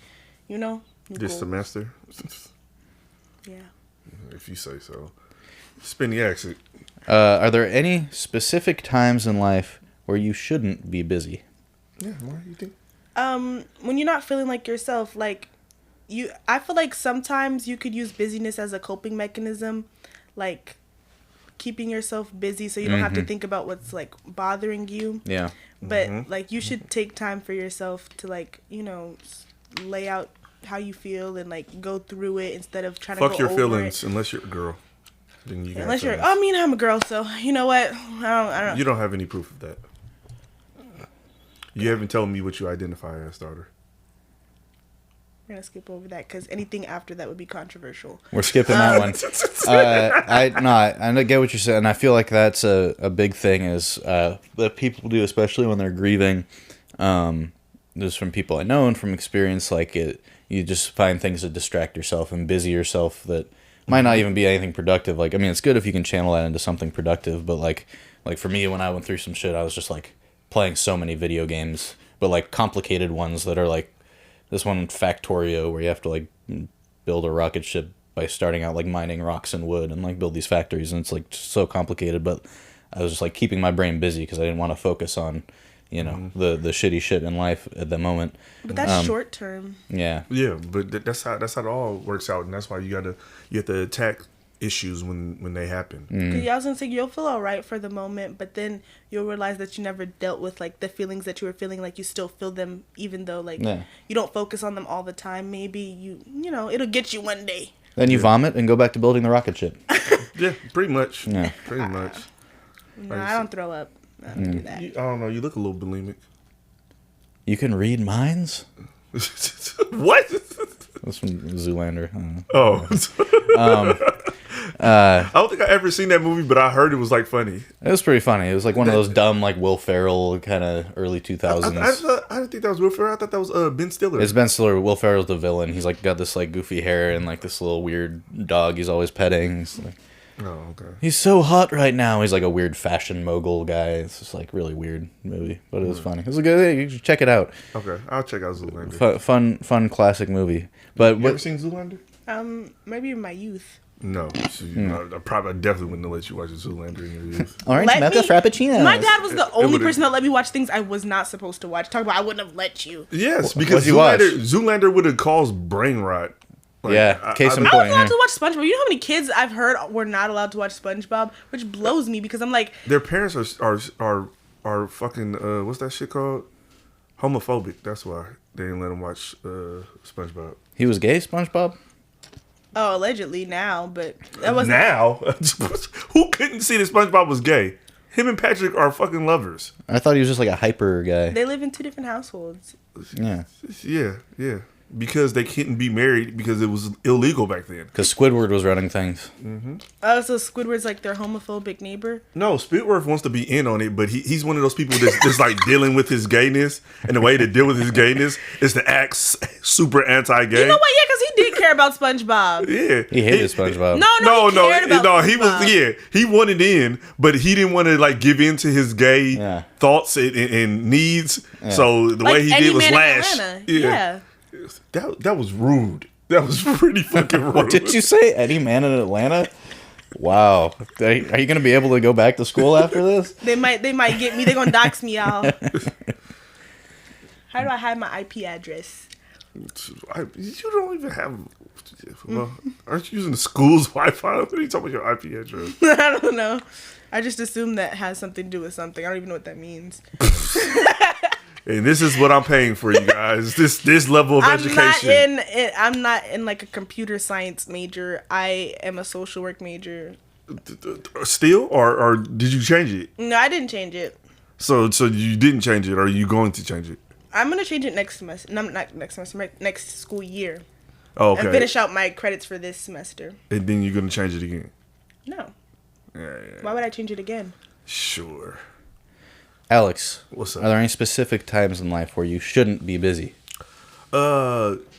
Speaker 1: This
Speaker 2: goals.
Speaker 1: semester,
Speaker 2: Yeah.
Speaker 1: if you say so. Spin the exit.
Speaker 3: Are there any specific times in life where you shouldn't be busy?
Speaker 1: Yeah, what do you think?
Speaker 2: When you're not feeling like yourself, like I feel like sometimes you could use busyness as a coping mechanism, like keeping yourself busy so you don't have to think about what's like bothering you.
Speaker 3: Yeah.
Speaker 2: But like you should take time for yourself to like, lay out how you feel and like go through it instead of trying to
Speaker 1: Fuck
Speaker 2: go
Speaker 1: your
Speaker 2: over
Speaker 1: feelings,
Speaker 2: it.
Speaker 1: unless you're a girl. Then you got
Speaker 2: Unless you're,
Speaker 1: feelings.
Speaker 2: I'm a girl, so you know what? I don't.
Speaker 1: You don't have any proof of that. You haven't told me what you identify as, daughter.
Speaker 2: We're gonna skip over that because anything after that would be controversial.
Speaker 3: We're skipping that one. I get what you're saying. I feel like that's a big thing is that people do, especially when they're grieving. Just from people I know and from experience, like you just find things to distract yourself and busy yourself that might not even be anything productive. Like, I mean, it's good if you can channel that into something productive, but like for me, when I went through some shit, I was just like playing so many video games, but like complicated ones that are like this one Factorio where you have to like build a rocket ship by starting out like mining rocks and wood and like build these factories, and it's like so complicated, but I was just like keeping my brain busy because I didn't want to focus on the shitty shit in life at the moment.
Speaker 2: But that's short term.
Speaker 3: Yeah.
Speaker 1: Yeah, but that's how it all works out, and that's why you have to attack issues when they happen.
Speaker 2: Yeah, I was gonna say you'll feel alright for the moment, but then you'll realize that you never dealt with like the feelings that you were feeling. Like you still feel them, even though like you don't focus on them all the time. Maybe you it'll get you one day.
Speaker 3: Then you vomit and go back to building the rocket ship.
Speaker 1: Yeah, pretty much.
Speaker 3: Yeah.
Speaker 1: Pretty much.
Speaker 2: No, I don't throw up. I don't do that.
Speaker 1: I don't know. You look a little bulimic.
Speaker 3: You can read minds?
Speaker 1: What?
Speaker 3: That's from Zoolander. I don't know.
Speaker 1: Oh. I don't think I ever seen that movie, but I heard it was like funny.
Speaker 3: It was pretty funny. It was like one of those dumb, like Will Ferrell kind of early 2000s.
Speaker 1: I didn't think that was Will Ferrell. I thought that was Ben Stiller.
Speaker 3: It's Ben Stiller. Will Ferrell's the villain. He's like got this like goofy hair and like this little weird dog he's always petting. He's like,
Speaker 1: oh, okay.
Speaker 3: he's so hot right now. He's like a weird fashion mogul guy. It's just like really weird movie, but it was funny. It was a good. You should check it out.
Speaker 1: Okay, I'll check out Zoolander.
Speaker 3: Fun classic movie. But
Speaker 1: You ever seen Zoolander?
Speaker 2: Maybe in my youth.
Speaker 1: No, I definitely wouldn't have let you watch Zoolander in your youth.
Speaker 3: Orange mocha frappuccino.
Speaker 2: My dad was the only person that let me watch things I was not supposed to watch. Talk about I wouldn't have let you.
Speaker 1: Yes, because Zoolander would have caused brain rot. Like,
Speaker 3: yeah, case in
Speaker 2: I
Speaker 3: point.
Speaker 2: was allowed to watch SpongeBob. You know how many kids I've heard were not allowed to watch SpongeBob, which blows me because I'm like,
Speaker 1: their parents are fucking what's that shit called? Homophobic. That's why they didn't let him watch SpongeBob.
Speaker 3: He was gay, SpongeBob?
Speaker 2: oh, allegedly now, but that wasn't.
Speaker 1: Now, who couldn't see that SpongeBob was gay? Him and Patrick are fucking lovers.
Speaker 3: I thought he was just like a hyper guy.
Speaker 2: They live in 2 different households.
Speaker 3: Yeah.
Speaker 1: Yeah. Because they couldn't be married because it was illegal back then.
Speaker 3: Because Squidward was running things.
Speaker 2: Oh, so Squidward's like their homophobic neighbor?
Speaker 1: No, Spielberg wants to be in on it, but he's one of those people that's just like dealing with his gayness, and the way to deal with his gayness is to act super anti-gay.
Speaker 2: You know what? Yeah, because he did care about SpongeBob.
Speaker 1: Yeah,
Speaker 3: He hated SpongeBob.
Speaker 1: He wanted in, but he didn't want to like give in to his gay thoughts and needs. Yeah. So the way he did was lash.
Speaker 2: Yeah.
Speaker 1: That was rude. That was pretty fucking rude.
Speaker 3: What did you say? Any man in Atlanta? Wow. Are you going to be able to go back to school after this?
Speaker 2: They might get me. They're going to dox me out. How do I hide my IP address?
Speaker 1: You don't even have... Well, aren't you using the school's Wi-Fi? What are you talking about your IP address?
Speaker 2: I don't know. I just assume that has something to do with something. I don't even know what that means.
Speaker 1: And this is what I'm paying for, you guys. This level of education.
Speaker 2: I'm not in like a computer science major. I am a social work major.
Speaker 1: Still, or did you change it?
Speaker 2: No, I didn't change it.
Speaker 1: So you didn't change it, or are you going to change it?
Speaker 2: I'm gonna change it next semester. No, not next semester. Next school year.
Speaker 1: Oh, okay.
Speaker 2: And finish out my credits for this semester.
Speaker 1: And then you're gonna change it again?
Speaker 2: No.
Speaker 1: Yeah.
Speaker 2: Why would I change it again?
Speaker 1: Sure.
Speaker 3: Alex,
Speaker 1: what's up?
Speaker 3: Are there any specific times in life where you shouldn't be busy?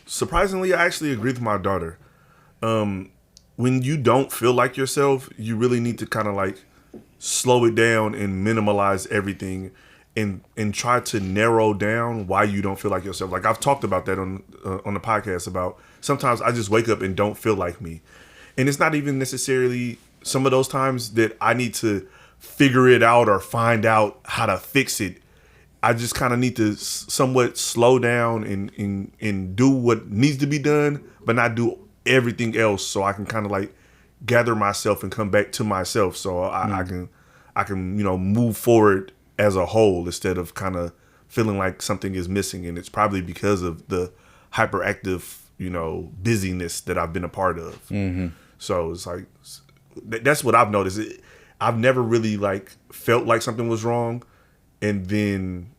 Speaker 1: Surprisingly, I actually agree with my daughter. When you don't feel like yourself, you really need to kind of like slow it down and minimalize everything, and try to narrow down why you don't feel like yourself. Like I've talked about that on the podcast about sometimes I just wake up and don't feel like me, and it's not even necessarily some of those times that I need to figure it out or find out how to fix it. I just kind of need to somewhat slow down and do what needs to be done, but not do everything else, so I can kind of like gather myself and come back to myself, so I can move forward as a whole instead of kind of feeling like something is missing. And it's probably because of the hyperactive busyness that I've been a part of. So it's like that's what I've noticed. I've never really like felt like something was wrong and then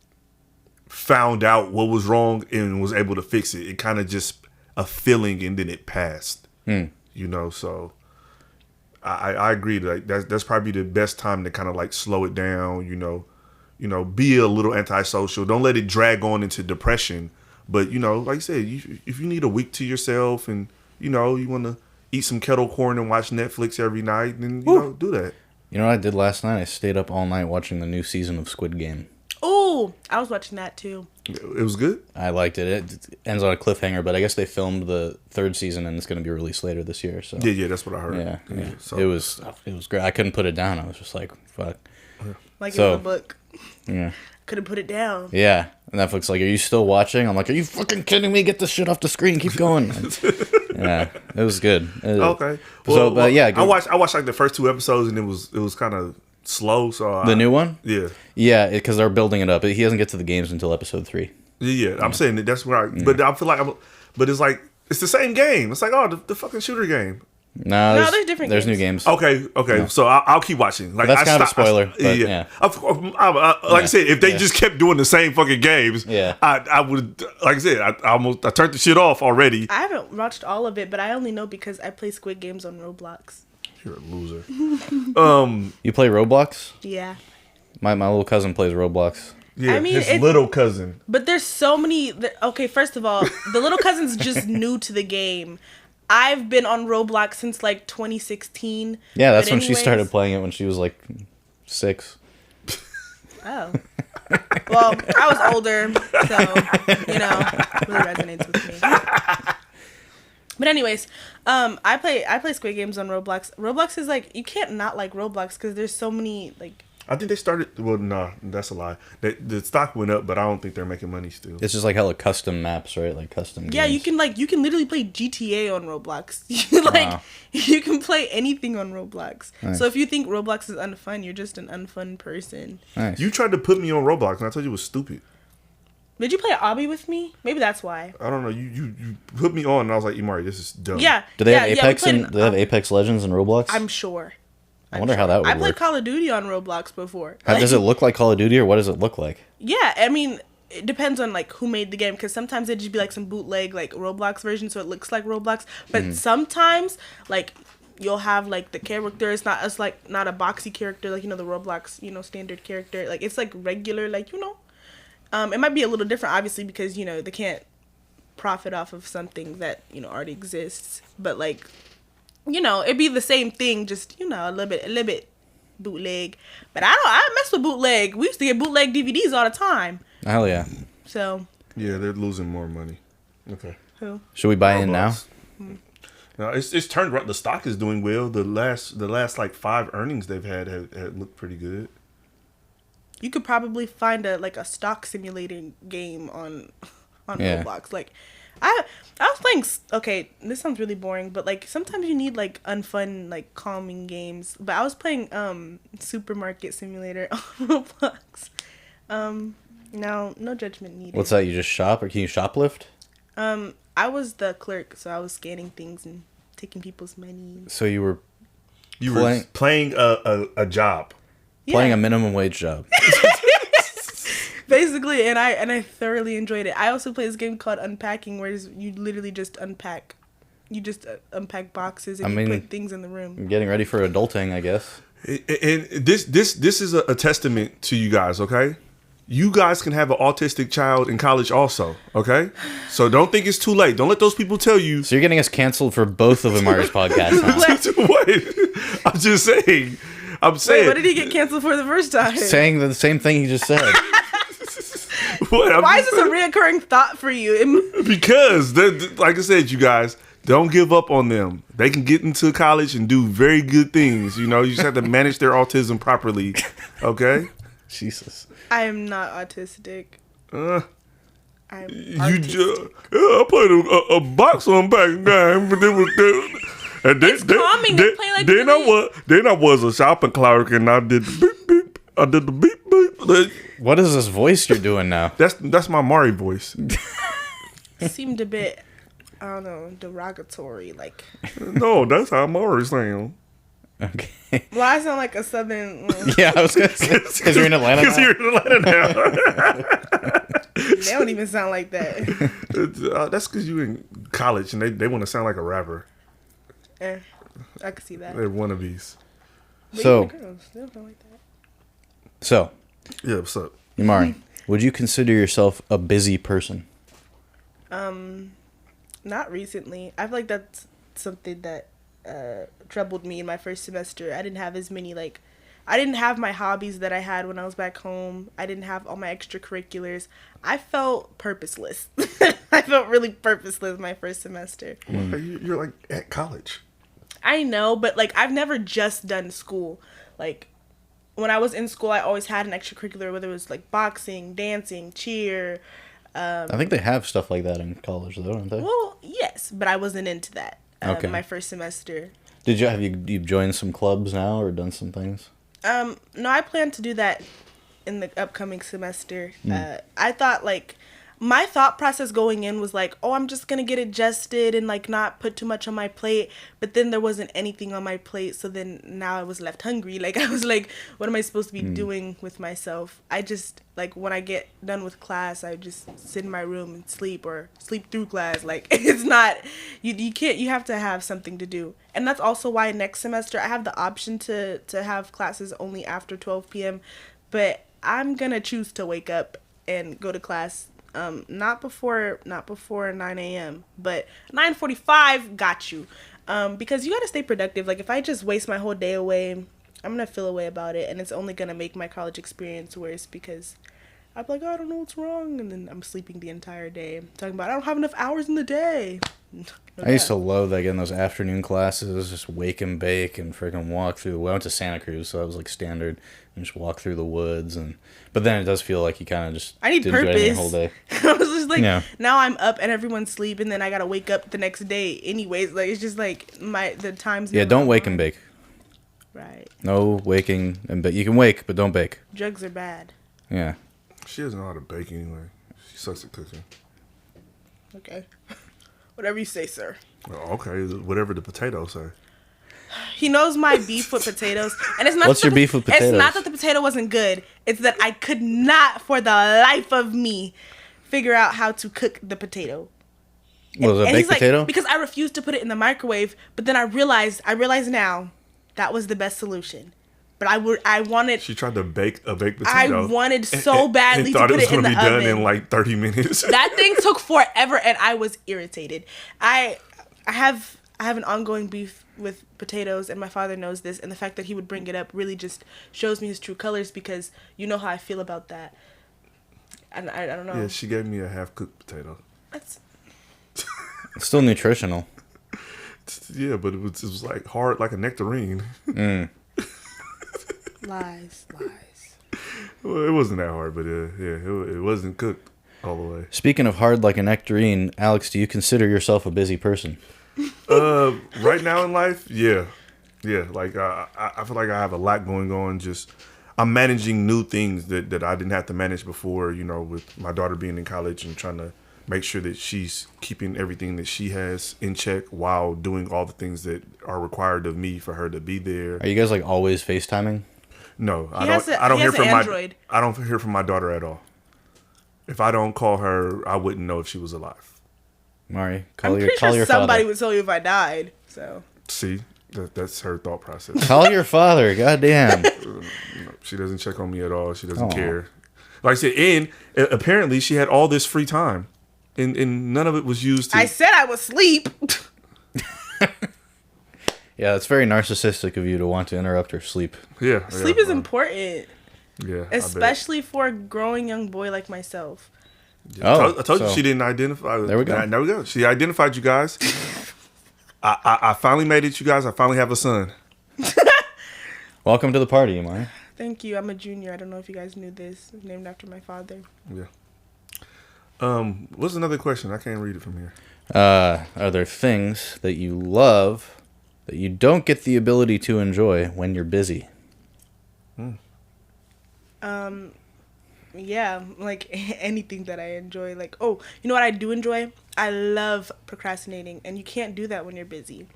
Speaker 1: found out what was wrong and was able to fix it. It kind of just a feeling and then it passed. So I agree that that's probably the best time to kind of like slow it down, be a little antisocial. Don't let it drag on into depression. But, like I said, if you need a week to yourself and, you want to eat some kettle corn and watch Netflix every night, then, do that.
Speaker 3: You know what I did last night? I stayed up all night watching the new season of Squid Game.
Speaker 2: Oh, I was watching that too.
Speaker 1: It was good?
Speaker 3: I liked it. It ends on a cliffhanger, but I guess they filmed the 3rd season and it's going to be released later this year. So
Speaker 1: Yeah, that's what I heard.
Speaker 3: Yeah.
Speaker 1: So.
Speaker 3: It was great. I couldn't put it down. I was just like, fuck.
Speaker 2: Like in the book.
Speaker 3: Yeah.
Speaker 2: Couldn't put it down.
Speaker 3: Yeah. Netflix like, are you still watching? I'm like, are you fucking kidding me? Get this shit off the screen. Keep going. Yeah, it was good.
Speaker 1: Okay. I watched like the first 2 episodes and it was kind of slow. So
Speaker 3: the new one?
Speaker 1: Yeah.
Speaker 3: Yeah, because they're building it up. He doesn't get to the games until episode 3.
Speaker 1: Yeah, I'm saying that's where but I feel like but it's like it's the same game. It's like the fucking shooter game.
Speaker 3: No, there's
Speaker 2: different.
Speaker 3: There's
Speaker 2: games.
Speaker 3: new games.
Speaker 1: Okay. No. So I'll keep watching. Like
Speaker 3: that's kind of a spoiler. Yeah.
Speaker 1: I said, if they just kept doing the same fucking games, I would. Like I said, I turned the shit off already.
Speaker 2: I haven't watched all of it, but I only know because I play Squid Games on Roblox.
Speaker 1: You're a loser.
Speaker 3: You play Roblox?
Speaker 2: Yeah.
Speaker 3: My little cousin plays Roblox.
Speaker 1: Yeah,
Speaker 2: I mean,
Speaker 1: his little cousin.
Speaker 2: But there's so many. Okay, first of all, the little cousin's just new to the game. I've been on Roblox since like 2016.
Speaker 3: Yeah, that's when she started playing it when she was like 6.
Speaker 2: Oh. Well, I was older, so, really resonates with me. But anyways, I play Squid Games on Roblox. Roblox is like, you can't not like Roblox because there's so many, like...
Speaker 1: I think they started... Well, no, that's a lie. The stock went up, but I don't think they're making money still.
Speaker 3: It's just like hella custom maps, right? Like custom games.
Speaker 2: Yeah, you can literally play GTA on Roblox.
Speaker 3: Wow.
Speaker 2: You can play anything on Roblox.
Speaker 3: Nice.
Speaker 2: So if you think Roblox is unfun, you're just an unfun person.
Speaker 3: Nice.
Speaker 1: You tried to put me on Roblox, and I told you it was stupid.
Speaker 2: Did you play Obby with me? Maybe that's why.
Speaker 1: I don't know. You put me on, and I was like, Imari, this is dumb.
Speaker 2: Yeah.
Speaker 3: Do they have
Speaker 2: yeah,
Speaker 3: Apex do they have Apex Legends in Roblox?
Speaker 2: I'm sure.
Speaker 3: I wonder how that would work.
Speaker 2: I played Call of Duty on Roblox before.
Speaker 3: How, does it look like Call of Duty, or what does it look like?
Speaker 2: Yeah, I mean, it depends on like who made the game, because sometimes it'd just be like some bootleg like Roblox version, so it looks like Roblox. But sometimes like you'll have like the character. It's not not a boxy character like the Roblox standard character. Like it's like regular it might be a little different obviously because they can't profit off of something that already exists. But like it'd be the same thing, just a little bit bootleg. But I mess with bootleg. We used to get bootleg DVDs all the time.
Speaker 3: Hell yeah.
Speaker 2: So
Speaker 1: Yeah, they're losing more money. Okay.
Speaker 2: who?
Speaker 3: Should we buy in now?
Speaker 1: No, it's turned around. The stock is doing well. The last like 5 earnings they've had looked pretty good.
Speaker 2: You could probably find a stock simulating game on
Speaker 3: Yeah.
Speaker 2: Roblox. Like I was playing. Okay, this sounds really boring, but like sometimes you need like unfun, like calming games. But I was playing Supermarket Simulator on Roblox. No judgment needed.
Speaker 3: What's that? You just shop, or can you shoplift?
Speaker 2: I was the clerk, so I was scanning things and taking people's money.
Speaker 3: So you were
Speaker 1: playing a job.
Speaker 3: playing a minimum wage job.
Speaker 2: Basically, and I thoroughly enjoyed it. I also play this game called Unpacking, where you literally just unpack. You just unpack boxes and you put things in the room.
Speaker 3: I'm getting ready for adulting, I guess.
Speaker 1: And this is a testament to you guys, okay? You guys can have an autistic child in college also, okay? So don't think it's too late. Don't let those people tell you.
Speaker 3: So you're getting us canceled for both of Amari's podcasts, huh?
Speaker 1: Wait, I'm just saying.
Speaker 2: Wait, what did he get canceled for the first time?
Speaker 3: Saying the same thing he just said.
Speaker 2: Why is this a reoccurring thought for you?
Speaker 1: Because, like I said, you guys, don't give up on them. They can get into college and do very good things. You just have to manage their autism properly, okay?
Speaker 3: Jesus.
Speaker 2: I am not autistic. I'm
Speaker 1: I played a box unpacking game, but it was and
Speaker 2: it's calming to play like
Speaker 1: then I was a shopping clerk and I did the beep beep. I did the beep beep.
Speaker 3: What is this voice you're doing now?
Speaker 1: That's my Mari voice.
Speaker 2: Seemed a bit, I don't know, derogatory. Like
Speaker 1: no, that's how Mari sound.
Speaker 3: Okay.
Speaker 2: Well, I sound like a southern.
Speaker 3: Yeah, I was gonna say because you're in Atlanta.
Speaker 1: Because you're in Atlanta now.
Speaker 2: They don't even sound like that.
Speaker 1: That's because you in college and they want to sound like a rapper.
Speaker 2: Yeah, I can see that.
Speaker 1: They're wannabes.
Speaker 2: But
Speaker 3: So,
Speaker 2: even the girls, they don't sound like that.
Speaker 3: So,
Speaker 1: yeah, what's up,
Speaker 3: Imari? Would you consider yourself a busy person?
Speaker 2: Not recently. I feel like that's something that troubled me in my first semester. I didn't have as many I didn't have my hobbies that I had when I was back home. I didn't have all my extracurriculars. I felt purposeless. I felt really purposeless my first semester.
Speaker 1: You're like at college.
Speaker 2: I know, but I've never just done school. When I was in school, I always had an extracurricular, whether it was boxing, dancing, cheer.
Speaker 3: I think they have stuff like that in college, though, don't they?
Speaker 2: Well, yes, but I wasn't into that
Speaker 3: Okay.
Speaker 2: my first semester.
Speaker 3: Have you joined some clubs now or done some things?
Speaker 2: No, I plan to do that in the upcoming semester. I thought my thought process going in was like, oh, I'm just gonna get adjusted and like not put too much on my plate. But then there wasn't anything on my plate, so then now I was left hungry. Like I was like, what am I supposed to be doing with myself? I just like when I get done with class, I just sit in my room and sleep or sleep through class. Like it's not you can't, you have to have something to do. And that's also why next semester I have the option to have classes only after 12 p.m. But I'm gonna choose to wake up and go to class. Not before 9 a.m. but 9:45 got you. Because you gotta stay productive. Like if I just waste my whole day away, I'm gonna feel away about it, and it's only gonna make my college experience worse because I'm like, oh, I don't know what's wrong, and then I'm sleeping the entire day. Talking about I don't have enough hours in the day.
Speaker 3: I used to love like in those afternoon classes, just wake and bake and freaking walk through. Well, I went to Santa Cruz, so that was like standard, and just walk through the woods. But then it does feel like you kind of just
Speaker 2: I need
Speaker 3: didn't do anything
Speaker 2: purpose.
Speaker 3: the whole day.
Speaker 2: I was just like, now I'm up and everyone's sleeping, and then I gotta wake up the next day anyways. Like it's just like the times.
Speaker 3: Yeah, don't wake and bake.
Speaker 2: Right.
Speaker 3: No waking and bake. You can wake, but don't bake.
Speaker 2: Drugs are bad.
Speaker 3: Yeah.
Speaker 1: She doesn't know how to bake anyway. She sucks at cooking.
Speaker 2: Okay. Whatever you say, sir.
Speaker 1: Well, okay, whatever the potatoes say.
Speaker 2: He knows my beef with potatoes, and it's not.
Speaker 3: What's your beef with potatoes?
Speaker 2: It's not that the potato wasn't good. It's that I could not, for the life of me, figure out how to cook the potato.
Speaker 3: Was it a baked potato?
Speaker 2: Like, because I refused to put it in the microwave, but then I realized now that was the best solution. But I wanted.
Speaker 1: She tried to bake a baked potato.
Speaker 2: I wanted so badly to put it in the oven.
Speaker 1: Thought it was going to be done in like 30 minutes.
Speaker 2: That thing took forever, and I was irritated. I have an ongoing beef with potatoes, and my father knows this, and the fact that he would bring it up really just shows me his true colors, because you know how I feel about that. And I don't know.
Speaker 1: Yeah, she gave me a half-cooked potato.
Speaker 2: That's
Speaker 3: It's still nutritional.
Speaker 1: Yeah, but it was like hard, like a nectarine.
Speaker 2: lies.
Speaker 1: Well, it wasn't that hard, but it wasn't cooked all the way.
Speaker 3: Speaking of hard like a nectarine, Alex, do you consider yourself a busy person?
Speaker 1: Right now in life, yeah. Like I feel like I have a lot going on. Just I'm managing new things that I didn't have to manage before. You know, with my daughter being in college and trying to make sure that she's keeping everything that she has in check while doing all the things that are required of me for her to be there.
Speaker 3: Are you guys like always FaceTiming?
Speaker 1: No, I don't hear from my daughter at all. If I don't call her, I wouldn't know if she was alive.
Speaker 3: Mari,
Speaker 2: I'm pretty sure somebody would tell you if I died. So
Speaker 1: see, that's her thought process.
Speaker 3: Call your father. Goddamn.
Speaker 1: She doesn't check on me at all. She doesn't care. Like I said, and apparently she had all this free time, and none of it was used to.
Speaker 2: I said I would sleep.
Speaker 3: Yeah, it's very narcissistic of you to want to interrupt her sleep.
Speaker 1: Yeah,
Speaker 2: sleep is important.
Speaker 1: Yeah,
Speaker 2: especially for a growing young boy like myself.
Speaker 1: Yeah. I told you she didn't identify.
Speaker 3: There we go.
Speaker 1: There we go. She identified you guys. I finally made it, you guys. I finally have a son.
Speaker 3: Welcome to the party, Mari.
Speaker 2: Thank you. I'm a junior. I don't know if you guys knew this. It's named after my father.
Speaker 1: Yeah. What's another question? I can't read it from here.
Speaker 3: Are there things that you love that you don't get the ability to enjoy when you're busy?
Speaker 2: Yeah, like anything that I enjoy. Like, oh, you know what I do enjoy? I love procrastinating, and you can't do that when you're busy.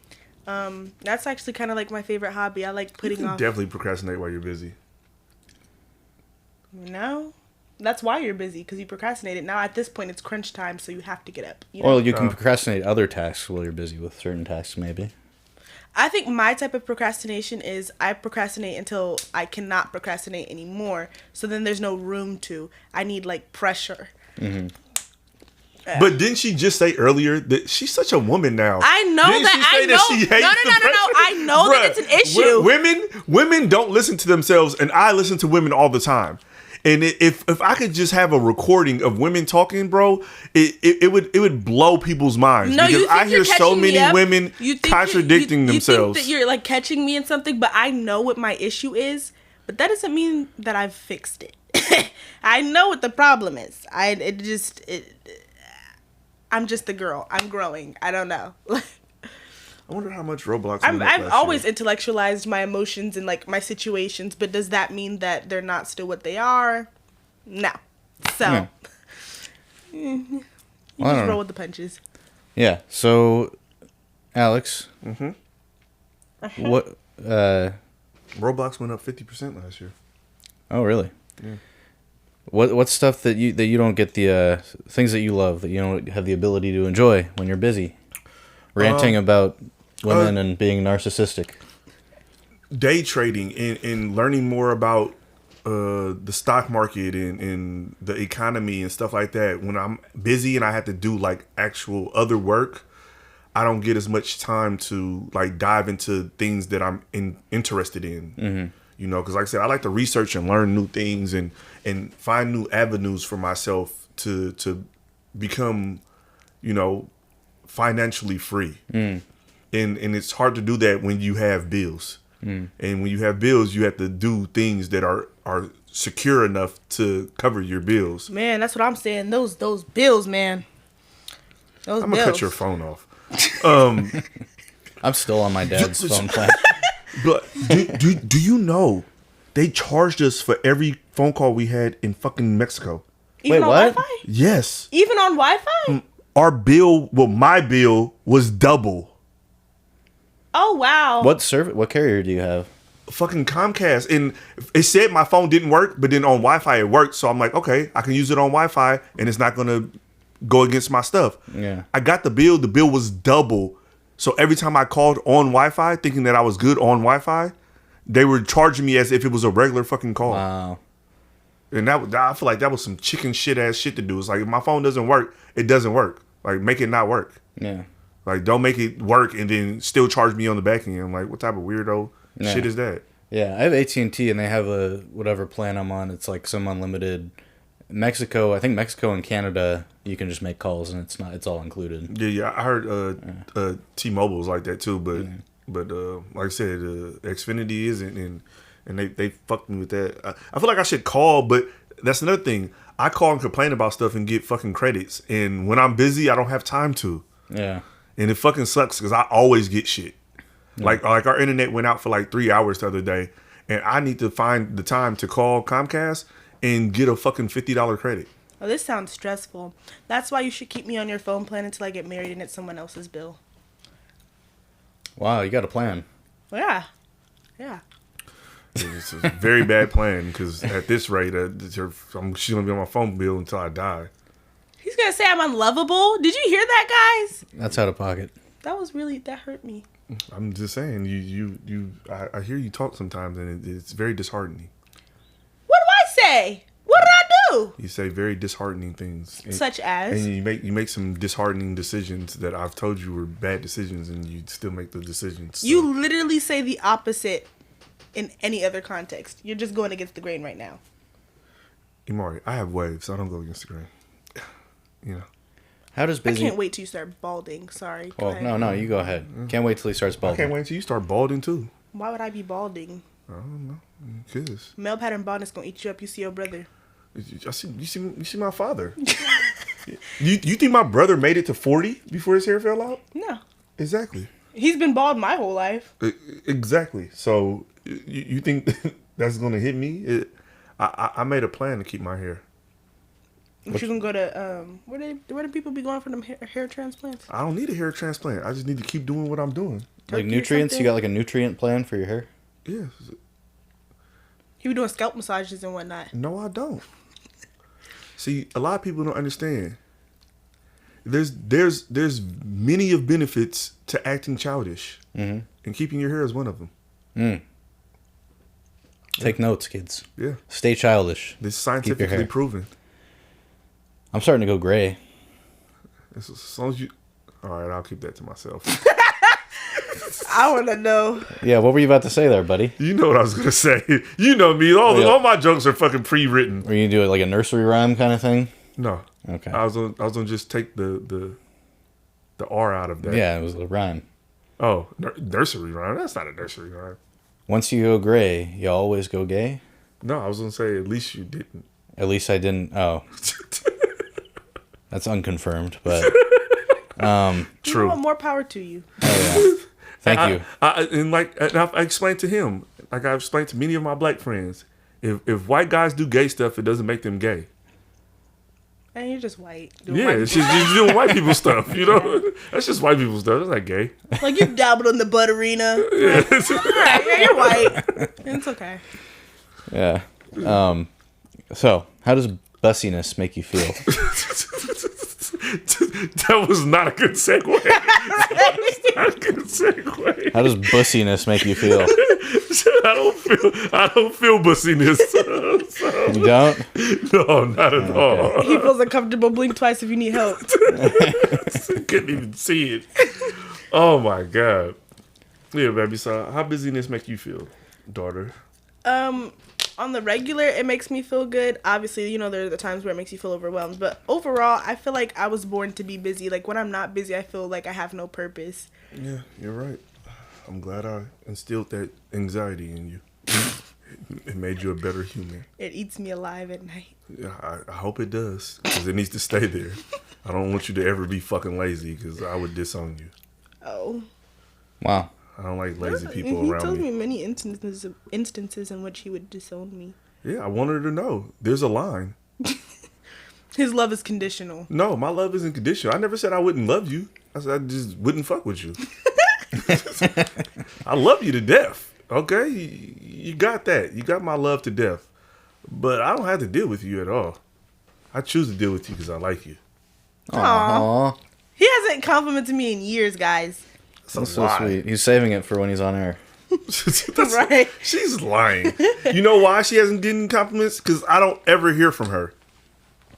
Speaker 2: That's actually kind of like my favorite hobby. I like putting off.
Speaker 1: Definitely procrastinate while you're busy.
Speaker 2: No, that's why you're busy, because you procrastinated. Now at this point, it's crunch time, so you have to get up. You know?
Speaker 3: Or you can procrastinate other tasks while you're busy with certain tasks, maybe.
Speaker 2: I think my type of procrastination is I procrastinate until I cannot procrastinate anymore. So then there's no room to. I need like pressure.
Speaker 3: Mm-hmm.
Speaker 1: But didn't she just say earlier that she's such a woman now?
Speaker 2: I know that. No. I know that it's an issue.
Speaker 1: Women don't listen to themselves, and I listen to women all the time. And if I could just have a recording of women talking, bro, it would blow people's minds.
Speaker 2: No,
Speaker 1: because I hear so many women contradicting themselves.
Speaker 2: You think that you're like catching me in something, but I know what my issue is. But that doesn't mean that I've fixed it. I know what the problem is. I'm just the girl. I'm growing. I don't know.
Speaker 1: I wonder how much Roblox.
Speaker 2: I've always intellectualized my emotions and like my situations, but does that mean that they're not still what they are? No. So, You
Speaker 3: Well, I
Speaker 2: just
Speaker 3: don't
Speaker 2: roll
Speaker 3: know.
Speaker 2: with the punches.
Speaker 3: Yeah. So, Alex, what?
Speaker 1: Roblox went up 50% last year.
Speaker 3: Oh, really?
Speaker 1: Yeah.
Speaker 3: What's stuff that you don't get the things that you love that you don't have the ability to enjoy when you're busy, ranting about women and being narcissistic?
Speaker 1: Day trading and learning more about the stock market and the economy and stuff like that. When I'm busy and I have to do like actual other work, I don't get as much time to like dive into things that I'm interested in. Mm-hmm. You know, because like I said, I like to research and learn new things and find new avenues for myself to become, you know, financially free. And it's hard to do that when you have bills. And when you have bills, you have to do things that are secure enough to cover your bills.
Speaker 2: Man, that's what I'm saying. Those bills, man. Those
Speaker 1: I'm
Speaker 2: bills.
Speaker 1: gonna cut your phone off.
Speaker 3: I'm still on my dad's phone plan.
Speaker 1: But do you know they charged us for every phone call we had in fucking Mexico?
Speaker 2: Even
Speaker 3: Wait,
Speaker 2: on
Speaker 3: what?
Speaker 2: Wi-Fi?
Speaker 1: Yes.
Speaker 2: Even on Wi-Fi?
Speaker 1: Our bill, well, my bill was double.
Speaker 2: Oh, wow.
Speaker 3: What carrier do you have?
Speaker 1: Fucking Comcast. And it said my phone didn't work, but then on Wi-Fi it worked. So I'm like, okay, I can use it on Wi-Fi and it's not going to go against my stuff.
Speaker 3: Yeah.
Speaker 1: I got the bill was double. So every time I called on Wi-Fi, thinking that I was good on Wi-Fi, they were charging me as if it was a regular fucking call.
Speaker 3: Wow.
Speaker 1: And I feel like that was some chicken shit ass shit to do. It's like, if my phone doesn't work, it doesn't work. Like, make it not work.
Speaker 3: Yeah.
Speaker 1: Like, don't make it work and then still charge me on the back end. I'm like, what type of weirdo shit is that?
Speaker 3: Yeah, I have AT&T and they have a whatever plan I'm on. It's like some unlimited. I think Mexico and Canada, you can just make calls and it's all included.
Speaker 1: Yeah. I heard T-Mobile was like that too, but like I said, Xfinity isn't, and they fucked me with that. I feel like I should call, but that's another thing. I call and complain about stuff and get fucking credits, and when I'm busy, I don't have time to.
Speaker 3: Yeah.
Speaker 1: And it fucking sucks because I always get shit. Yeah. Like our internet went out for like 3 hours the other day, and I need to find the time to call Comcast and get a fucking $50 credit.
Speaker 2: Oh, this sounds stressful. That's why you should keep me on your phone plan until I get married and it's someone else's bill.
Speaker 3: Wow, you got a plan.
Speaker 2: Yeah. Yeah.
Speaker 1: It's a very bad plan because at this rate, she's going to be on my phone bill until I die.
Speaker 2: He's going to say I'm unlovable. Did you hear that, guys?
Speaker 3: That's out of pocket.
Speaker 2: That hurt me.
Speaker 1: I'm just saying, I hear you talk sometimes and it's very disheartening.
Speaker 2: What do I say? What did I do?
Speaker 1: You say very disheartening things.
Speaker 2: Such as?
Speaker 1: And you make some disheartening decisions that I've told you were bad decisions and you still make the decisions. So.
Speaker 2: You literally say the opposite in any other context. You're just going against the grain right now.
Speaker 1: Imari, I have waves. I don't go against the grain. You know.
Speaker 3: How does
Speaker 2: I
Speaker 3: busy...
Speaker 2: can't wait till you start balding. Sorry. Go ahead.
Speaker 3: No, you go ahead. Can't wait till he starts balding.
Speaker 1: I can't wait till you start balding too.
Speaker 2: Why would I be balding?
Speaker 1: I don't know. Because
Speaker 2: male pattern baldness gonna eat you up. You see your brother.
Speaker 1: You see my father. you think my brother made it to 40 before his hair fell out?
Speaker 2: No.
Speaker 1: Exactly.
Speaker 2: He's been bald my whole life.
Speaker 1: Exactly. So you think that's gonna hit me? I made a plan to keep my hair.
Speaker 2: But you can go to where do people be going for them hair transplants?
Speaker 1: I don't need a hair transplant. I just need to keep doing what I'm doing.
Speaker 3: Like nutrients? You got like a nutrient plan for your hair?
Speaker 1: Yeah.
Speaker 2: He be doing scalp massages and whatnot.
Speaker 1: No, I don't. See, a lot of people don't understand. There's many of benefits to acting childish, and keeping your hair is one of them.
Speaker 3: Take notes, kids.
Speaker 1: Yeah.
Speaker 3: Stay childish.
Speaker 1: This is scientifically proven.
Speaker 3: I'm starting to go gray.
Speaker 1: As long as you... All right, I'll keep that to myself.
Speaker 2: I want to know.
Speaker 3: Yeah, what were you about to say there, buddy?
Speaker 1: You know what I was going to say. You know me. All my jokes are fucking pre-written.
Speaker 3: Were you doing like a nursery rhyme kind of thing?
Speaker 1: No.
Speaker 3: Okay.
Speaker 1: I was gonna just take the R out of that.
Speaker 3: Yeah, it was a rhyme.
Speaker 1: Oh, nursery rhyme? That's not a nursery rhyme.
Speaker 3: Once you go gray, you always go gay?
Speaker 1: No, I was going to say at least you didn't.
Speaker 3: At least I didn't. Oh. That's unconfirmed, but...
Speaker 2: True. You know, more power to you.
Speaker 3: Oh, yeah. Thank you.
Speaker 1: I explained to him, like I've explained to many of my black friends, if white guys do gay stuff, it doesn't make them gay.
Speaker 2: And you're just white.
Speaker 1: Yeah, she's doing white people stuff, you know? That's just white people stuff. That's not gay.
Speaker 2: Like, you dabbled in the butt arena. Yeah. Alright, yeah, you're white. It's okay.
Speaker 3: Yeah. So, how does bussiness make you feel?
Speaker 1: That was not a good segue. That was not a good segue.
Speaker 3: How does bussiness make you feel?
Speaker 1: I don't feel bussiness. So.
Speaker 3: You don't?
Speaker 1: No, not at all.
Speaker 2: He feels uncomfortable. Blink twice if you need help.
Speaker 1: Couldn't even see it. Oh my god. Yeah, baby. So, how busyness make you feel, daughter?
Speaker 2: On the regular, it makes me feel good. Obviously, you know, there are the times where it makes you feel overwhelmed. But overall, I feel like I was born to be busy. Like, when I'm not busy, I feel like I have no purpose.
Speaker 1: Yeah, you're right. I'm glad I instilled that anxiety in you. It made you a better human.
Speaker 2: It eats me alive at night.
Speaker 1: Yeah, I hope it does, because it needs to stay there. I don't want you to ever be fucking lazy, because I would disown you.
Speaker 2: Oh.
Speaker 3: Wow.
Speaker 1: I don't like lazy people
Speaker 2: He
Speaker 1: around
Speaker 2: told
Speaker 1: me.
Speaker 2: me many instances in which he would disown me.
Speaker 1: Yeah, I want her to know. There's a line.
Speaker 2: His love is conditional.
Speaker 1: No, my love isn't conditional. I never said I wouldn't love you. I said I just wouldn't fuck with you. I love you to death. Okay? You got that. You got my love to death. But I don't have to deal with you at all. I choose to deal with you because I like you.
Speaker 3: Aww.
Speaker 2: He hasn't complimented me in years, guys.
Speaker 3: That's so sweet. He's saving it for when he's on air.
Speaker 2: Right.
Speaker 1: She's lying. You know why she hasn't getting compliments? Because I don't ever hear from her.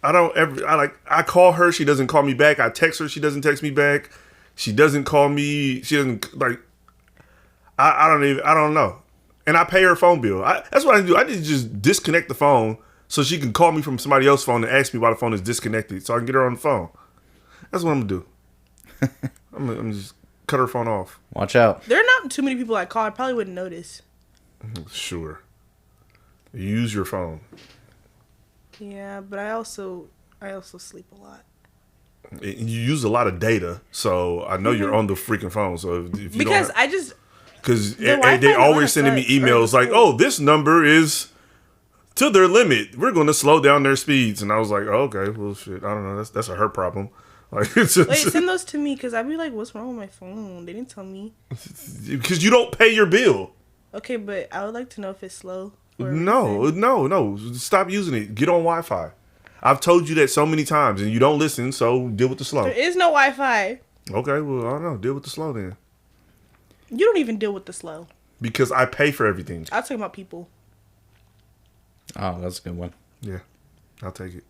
Speaker 1: I call her, she doesn't call me back. I text her, she doesn't text me back. She doesn't call me. She doesn't like. I don't know. And I pay her phone bill. That's what I do. I need to just disconnect the phone so she can call me from somebody else's phone and ask me why the phone is disconnected, so I can get her on the phone. That's what I'm gonna do. I'm just cut her phone off.
Speaker 3: Watch out.
Speaker 2: There are not too many people I call. I probably wouldn't notice.
Speaker 1: Sure. Use your phone.
Speaker 2: Yeah, but I also sleep a lot.
Speaker 1: You use a lot of data, so I know you're on the freaking phone. So if you
Speaker 2: because
Speaker 1: don't
Speaker 2: I just
Speaker 1: because
Speaker 2: Wi-Fi
Speaker 1: they
Speaker 2: on
Speaker 1: always
Speaker 2: the
Speaker 1: sending me
Speaker 2: front
Speaker 1: emails like, "Oh, this number is to their limit. We're going to slow down their speeds." And I was like, oh, "Okay, well, shit. I don't know. That's a her problem." Like, it's just,
Speaker 2: wait, send those to me because I'd be like, "What's wrong with my phone?" They didn't tell me.
Speaker 1: Because you don't pay your bill.
Speaker 2: Okay, but I would like to know if it's slow.
Speaker 1: No. Stop using it. Get on Wi-Fi. I've told you that so many times, and you don't listen. So deal with the slow.
Speaker 2: There is no Wi-Fi.
Speaker 1: Okay, well, I don't know. Deal with the slow then.
Speaker 2: You don't even deal with the slow.
Speaker 1: Because I pay for everything.
Speaker 2: I'm talking about people.
Speaker 3: Oh, that's a good one.
Speaker 1: Yeah, I'll take it.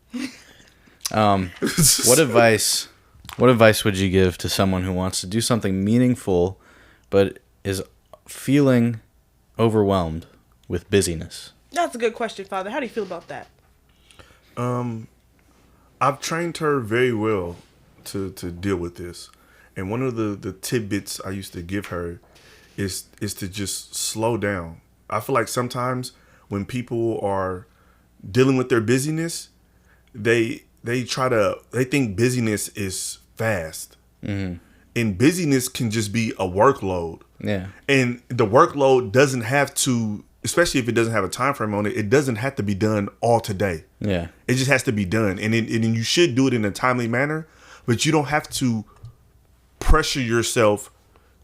Speaker 3: What advice would you give to someone who wants to do something meaningful but is feeling overwhelmed with busyness?
Speaker 2: That's a good question, Father. How do you feel about that?
Speaker 1: I've trained her very well to deal with this. And one of the tidbits I used to give her is to just slow down. I feel like sometimes when people are dealing with their busyness, they think busyness is fast. Mm-hmm. And busyness can just be a workload.
Speaker 3: Yeah. And
Speaker 1: the workload doesn't have to, especially if it doesn't have a time frame on it, it doesn't have to be done all today. Yeah. It just has to be done. And you should do it in a timely manner, but you don't have to pressure yourself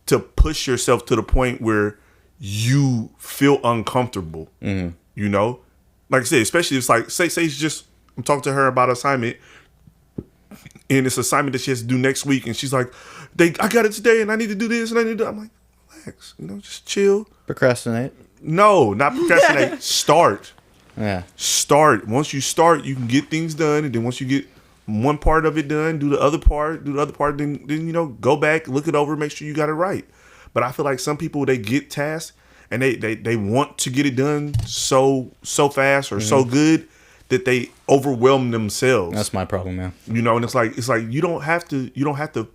Speaker 1: to push yourself to the point where you feel uncomfortable. Mm-hmm. You know? Like I said, especially it's like, say it's just, I'm talking to her about an assignment, and it's an assignment that she has to do next week, and she's like, I got it today, and I need to do this, and I need to do. I'm like, relax, just chill.
Speaker 3: Procrastinate?
Speaker 1: No, not procrastinate. Start.
Speaker 3: Yeah.
Speaker 1: Start. Once you start, you can get things done, and then once you get one part of it done, do the other part, then go back, look it over, make sure you got it right. But I feel like some people, they get tasks, and they want to get it done so fast or so good that they overwhelm themselves.
Speaker 3: That's my problem, man.
Speaker 1: And it's like you don't have to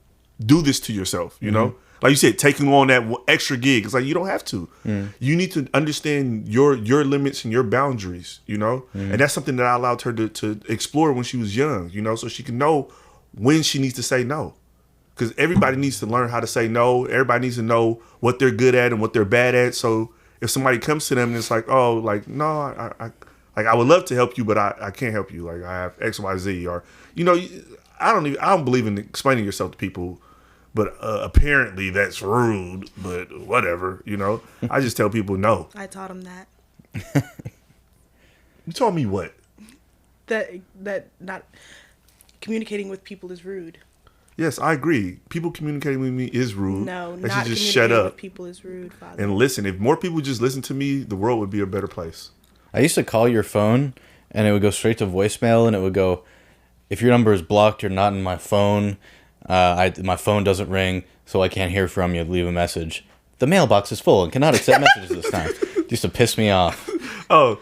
Speaker 1: do this to yourself, you know? Like you said, taking on that extra gig. It's like you don't have to. You need to understand your limits and your boundaries, And that's something that I allowed her to explore when she was young, so she can know when she needs to say no. Because everybody needs to learn how to say no. Everybody needs to know what they're good at and what they're bad at. So if somebody comes to them and it's like, oh, like, no, Like, I would love to help you, but I can't help you. Like, I have X, Y, Z, or I don't believe in explaining yourself to people, but apparently that's rude. But whatever, I just tell people no.
Speaker 2: I taught him that.
Speaker 1: You taught me what?
Speaker 2: That not communicating with people is rude.
Speaker 1: Yes, I agree. People communicating with me is rude.
Speaker 2: No,
Speaker 1: they
Speaker 2: not
Speaker 1: should just
Speaker 2: communicating
Speaker 1: shut up
Speaker 2: with people is rude, Father.
Speaker 1: and listen. If more people just listen to me, the world would be a better place.
Speaker 3: I used to call your phone, and it would go straight to voicemail, and it would go, if your number is blocked, you're not in my phone. My phone doesn't ring, so I can't hear from you. Leave a message. The mailbox is full and cannot accept messages this time. It used to piss me off.
Speaker 1: Oh,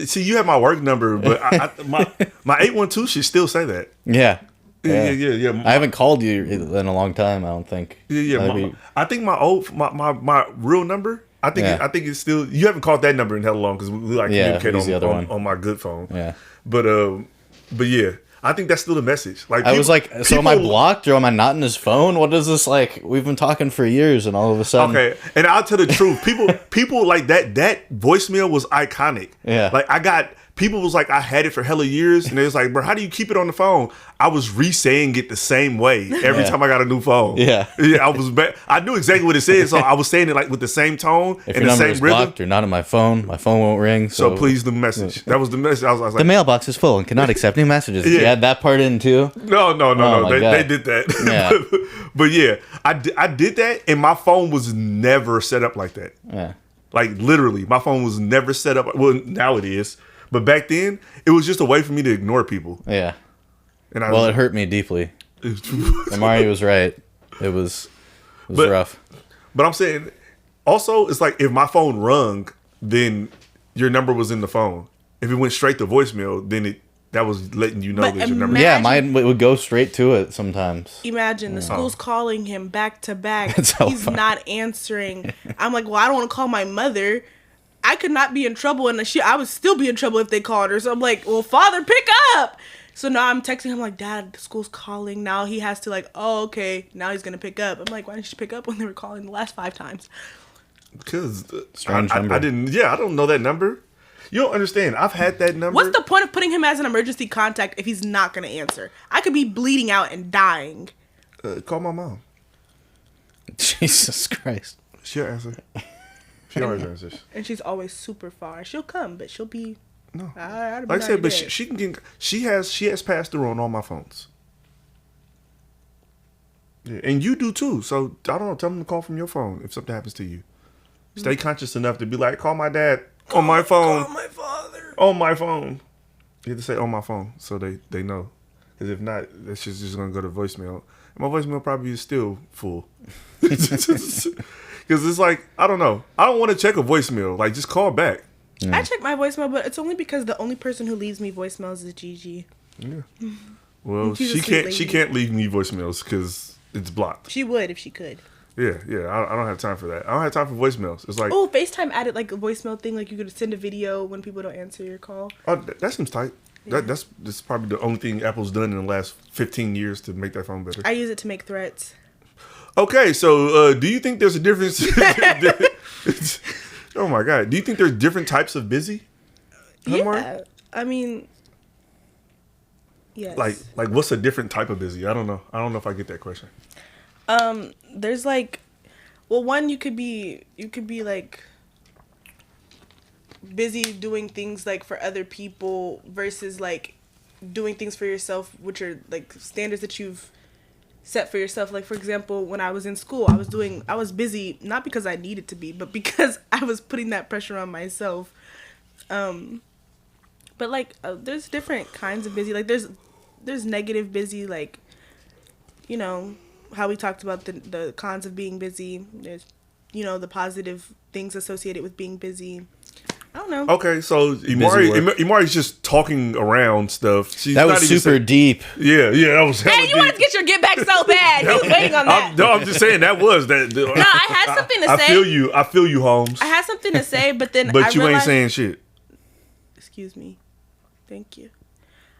Speaker 1: see, you have my work number, but my 812 should still say that.
Speaker 3: Yeah.
Speaker 1: Yeah.
Speaker 3: I haven't called you in a long time, I don't think.
Speaker 1: Yeah. I think my real number. I think it's still. You haven't called that number in hell long because we communicate on my good phone.
Speaker 3: Yeah.
Speaker 1: But yeah. I think that's still the message. Like,
Speaker 3: I was like, so am I blocked or am I not in his phone? What is this like? We've been talking for years, and all of a sudden,
Speaker 1: okay. And I'll tell the truth. People like that voicemail was iconic.
Speaker 3: Yeah.
Speaker 1: Like people was like, I had it for hella years, and they was like, bro, how do you keep it on the phone? I was re-saying it the same way every time I got a new phone.
Speaker 3: Yeah.
Speaker 1: I knew exactly what it said, so I was saying it like with the same tone and the same rhythm.
Speaker 3: Blocked, you're not on my phone won't ring.
Speaker 1: So please, the message. That was the message. I was like,
Speaker 3: the mailbox is full and cannot accept new messages. Yeah. You had that part in too?
Speaker 1: No. They did that.
Speaker 3: Yeah.
Speaker 1: but yeah, I did that, and my phone was never set up like that.
Speaker 3: Yeah.
Speaker 1: Like, literally, my phone was never set up. Well, now it is. But back then, it was just a way for me to ignore people.
Speaker 3: Yeah.
Speaker 1: And
Speaker 3: it hurt me deeply. Amari was right. It was rough.
Speaker 1: But I'm saying, also, it's like if my phone rung, then your number was in the phone. If it went straight to voicemail, then that was letting you know that your number.
Speaker 3: Yeah, mine would go straight to it sometimes.
Speaker 2: Imagine the school's calling him back to back. He's
Speaker 3: funny.
Speaker 2: not answering. I'm like, well, I don't want to call my mother. I could not be in trouble, and I would still be in trouble if they called her. So I'm like, well, Father, pick up. So now I'm texting him like, Dad, the school's calling. Now he has to like, oh, okay. Now he's going to pick up. I'm like, why didn't you pick up when they were calling the last 5 times?
Speaker 1: Because
Speaker 3: strange number.
Speaker 1: I don't know that number. You don't understand. I've had that number.
Speaker 2: What's the point of putting him as an emergency contact if he's not going to answer? I could be bleeding out and dying.
Speaker 1: Call my mom.
Speaker 3: Jesus Christ.
Speaker 1: She'll answer. She always answers.
Speaker 2: And she's always super far. She'll come, but she'll be...
Speaker 1: No.
Speaker 2: Like
Speaker 1: I said, but she can get... She has passed through on all my phones. Yeah, and you do too. So, I don't know. Tell them to call from your phone if something happens to you. Stay conscious enough to be like, call my dad on my phone.
Speaker 2: Call my father.
Speaker 1: On my phone. You have to say on my phone so they know. Because if not, that's just going to go to voicemail. And my voicemail probably is still full. Because it's like, I don't know. I don't want to check a voicemail. Like, just call back.
Speaker 2: Yeah. I check my voicemail, but it's only because the only person who leaves me voicemails is Gigi.
Speaker 1: Yeah. Well, she can't leave me voicemails because it's blocked.
Speaker 2: She would if she could.
Speaker 1: Yeah. I don't have time for that. I don't have time for voicemails. It's like,
Speaker 2: FaceTime added like a voicemail thing, like you could send a video when people don't answer your call.
Speaker 1: Oh, that seems tight. Yeah. That's probably the only thing Apple's done in the last 15 years to make that phone better.
Speaker 2: I use it to make threats.
Speaker 1: Okay, so do you think there's a difference? Oh my God, do you think there's different types of busy?
Speaker 2: Yeah, I mean, yes.
Speaker 1: Like what's a different type of busy? I don't know if I get that question.
Speaker 2: There's like, well, one you could be like busy doing things like for other people versus like doing things for yourself, which are like standards that you've set for yourself. Like, for example, when I was in school, I was busy not because I needed to be, but because I was putting that pressure on myself. But like there's different kinds of busy. Like there's negative busy, like, you know how we talked about the cons of being busy. There's, you know, the positive things associated with being busy. I don't know.
Speaker 1: Okay, so Imari's just talking around stuff.
Speaker 3: That was super deep.
Speaker 1: Yeah, that was hella
Speaker 2: deep. You wanted to get your get back so bad. You was waiting on that.
Speaker 1: I'm just saying that was that.
Speaker 2: No, I had something to say.
Speaker 1: I feel you, Holmes.
Speaker 2: I had something to say, but then
Speaker 1: but you ain't saying shit.
Speaker 2: Excuse me. Thank you.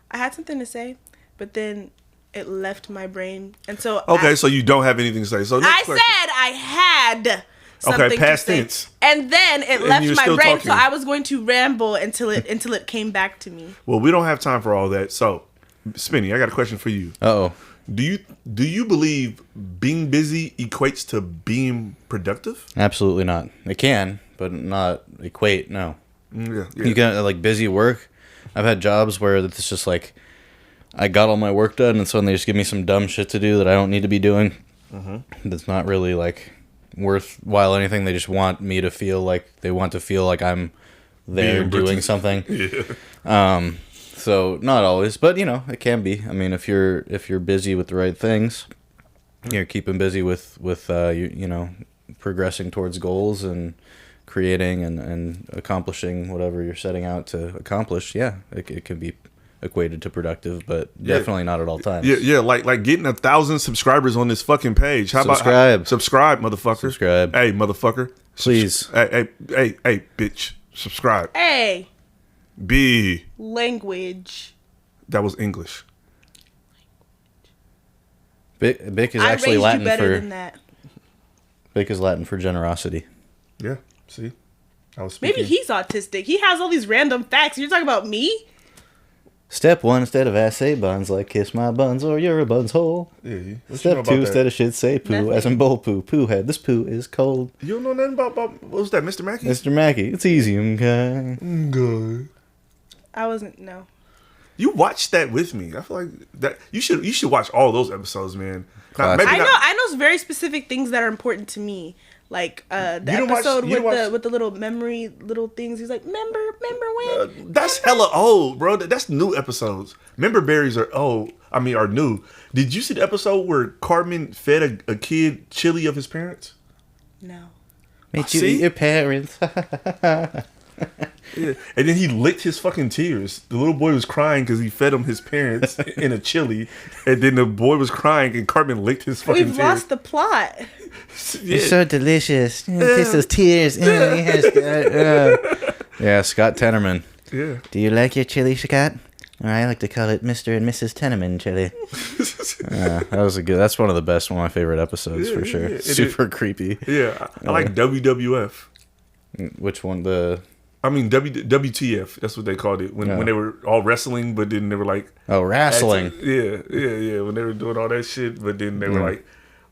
Speaker 2: I had something to say, but then it left my brain, and so
Speaker 1: okay, so you don't have anything to say. So
Speaker 2: I said I had. something
Speaker 1: Okay, past
Speaker 2: to say.
Speaker 1: tense.
Speaker 2: And then it
Speaker 1: And
Speaker 2: left
Speaker 1: you're
Speaker 2: my
Speaker 1: still
Speaker 2: brain,
Speaker 1: talking.
Speaker 2: so I was going to ramble until it came back to me.
Speaker 1: Well, we don't have time for all that. So, Spinny, I got a question for you.
Speaker 3: Uh-oh.
Speaker 1: Do you believe being busy equates to being productive?
Speaker 3: Absolutely not. It can, but not equate, no.
Speaker 1: Yeah.
Speaker 3: You can, like, busy work. I've had jobs where it's just like, I got all my work done, and suddenly they just give me some dumb shit to do that I don't need to be doing. That's not really, like, worthwhile anything. They just want me to feel like, they want to feel like I'm there doing something.
Speaker 1: Yeah.
Speaker 3: So not always, but you know, it can be. I mean, if you're busy with the right things, you're keeping busy with you know, progressing towards goals and creating and accomplishing whatever you're setting out to accomplish. Yeah, it can be equated to productive, but definitely not at all times.
Speaker 1: Yeah, like getting 1,000 subscribers on this fucking page. How
Speaker 3: Subscribe.
Speaker 1: about subscribe, motherfucker?
Speaker 3: Subscribe.
Speaker 1: Hey, motherfucker.
Speaker 3: Please.
Speaker 1: Hey, bitch. Subscribe.
Speaker 2: Hey,
Speaker 1: B.
Speaker 2: language.
Speaker 1: That was English.
Speaker 3: Bic is
Speaker 2: I
Speaker 3: actually
Speaker 2: raised
Speaker 3: Latin
Speaker 2: you better
Speaker 3: for
Speaker 2: than that.
Speaker 3: Bic is Latin for generosity.
Speaker 1: Yeah. See, I was speaking.
Speaker 2: Maybe he's autistic. He has all these random facts. You're talking about me?
Speaker 3: Step 1, instead of ass, say buns, like kiss my buns or you're a buns hole.
Speaker 1: Yeah. What you know
Speaker 3: Step
Speaker 1: about
Speaker 3: 2,
Speaker 1: that?
Speaker 3: instead of shit, say poo,
Speaker 2: Nothing.
Speaker 3: as in bowl poo. Poo head, this poo is cold.
Speaker 1: You don't know nothing about what was that, Mr. Mackey?
Speaker 3: Mr. Mackey, it's easy, okay?
Speaker 1: Good.
Speaker 2: I wasn't. No.
Speaker 1: You watched that with me. I feel like that you should watch all those episodes, man.
Speaker 3: Classic.
Speaker 2: I know very specific things that are important to me. Like the
Speaker 1: You don't watch-
Speaker 2: episode
Speaker 1: you don't watch-
Speaker 2: with the little memory little things. He's like, remember when?
Speaker 1: That's hella old, bro. That's new episodes. Member berries are old. I mean, are new. Did you see the episode where Cartman fed a kid chili of his parents?
Speaker 2: No.
Speaker 3: Make you
Speaker 1: See?
Speaker 3: eat your parents.
Speaker 1: Yeah. And then he licked his fucking tears. The little boy was crying because he fed him his parents in a chili, and then the boy was crying, and Cartman licked his fucking
Speaker 2: We've
Speaker 1: tears.
Speaker 2: lost the plot.
Speaker 1: Yeah.
Speaker 3: It's so delicious. Taste those tears. Yeah, Scott Tenorman.
Speaker 1: Yeah.
Speaker 3: Do you like your chili, Scott? Or I like to call it Mr. and Mrs. Tenorman chili. That's one of the best, one of my favorite episodes for sure.
Speaker 1: Yeah.
Speaker 3: Super creepy.
Speaker 1: Yeah. I like WWF.
Speaker 3: Which one?
Speaker 1: I mean, WTF. That's what they called it when they were all wrestling, but then they were like,
Speaker 3: wrestling.
Speaker 1: Yeah. When they were doing all that shit, but then they were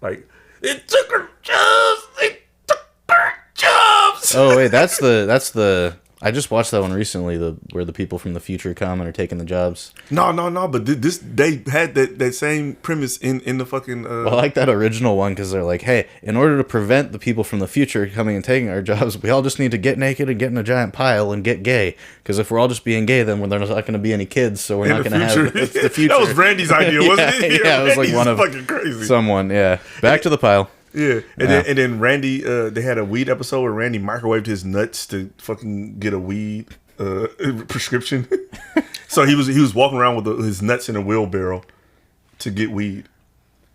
Speaker 1: like, it took her jobs. It took her jobs.
Speaker 3: Oh wait, that's the. I just watched that one recently. Where the people from the future come and are taking the jobs.
Speaker 1: No. But they had that same premise in the fucking.
Speaker 3: Well, I like that original one because they're like, hey, in order to prevent the people from the future coming and taking our jobs, we all just need to get naked and get in a giant pile and get gay. Because if we're all just being gay, then there's not going to be any kids, so we're not going to have the future.
Speaker 1: That was Randy's idea, wasn't it?
Speaker 3: Yeah, it was like one of
Speaker 1: fucking crazy.
Speaker 3: Someone. Yeah, back to the pile.
Speaker 1: Yeah, and then Randy, they had a weed episode where Randy microwaved his nuts to fucking get a weed prescription. So he was walking around with his nuts in a wheelbarrow to get weed.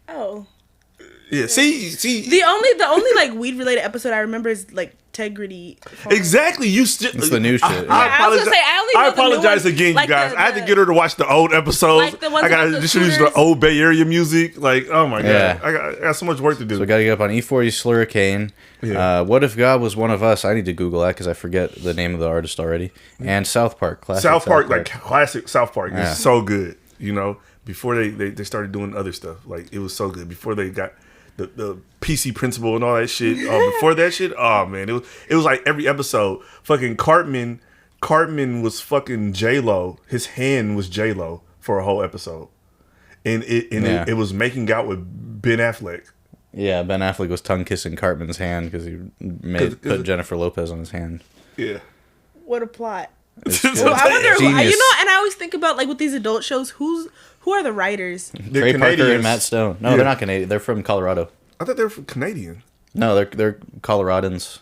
Speaker 2: Oh.
Speaker 1: Yeah, see.
Speaker 2: The only like weed related episode I remember is like Integrity.
Speaker 1: Exactly, you still.
Speaker 3: It's the new shit.
Speaker 2: I was gonna say, I only know the new
Speaker 1: apologize
Speaker 2: ones,
Speaker 1: again, you
Speaker 2: like
Speaker 1: guys.
Speaker 2: the-
Speaker 1: I had to get her to watch the old episodes.
Speaker 2: Like the ones
Speaker 1: I gotta
Speaker 2: about the
Speaker 1: introduce the
Speaker 2: shooters.
Speaker 1: old Bay Area music. Like, oh my god,
Speaker 3: Yeah.
Speaker 1: I got so much work to do.
Speaker 3: So we got to get up on E40 Slurricane.
Speaker 1: Yeah.
Speaker 3: What If God Was One of Us? I need to Google that because I forget the name of the artist already. And South Park. Classic
Speaker 1: South Park, like classic South Park,
Speaker 3: Yeah.
Speaker 1: is so good. You know, before they started doing other stuff, like it was so good. Before they got the PC principle and all that shit. Before that shit, oh man, it was like every episode. Fucking Cartman was fucking J-Lo. His hand was J-Lo for a whole episode, and it was making out with Ben Affleck.
Speaker 3: Yeah, Ben Affleck was tongue kissing Cartman's hand because he put Jennifer Lopez on his hand.
Speaker 1: Yeah.
Speaker 2: What a plot.
Speaker 1: So
Speaker 2: I wonder,
Speaker 3: Genius.
Speaker 2: and I always think about like with these adult shows, who are the writers?
Speaker 1: They're
Speaker 3: Trey Parker
Speaker 1: Canadians.
Speaker 3: and Matt Stone. No,
Speaker 1: Yeah.
Speaker 3: they're not Canadian. They're from Colorado.
Speaker 1: I thought they were from Canadian.
Speaker 3: No, they're Coloradans.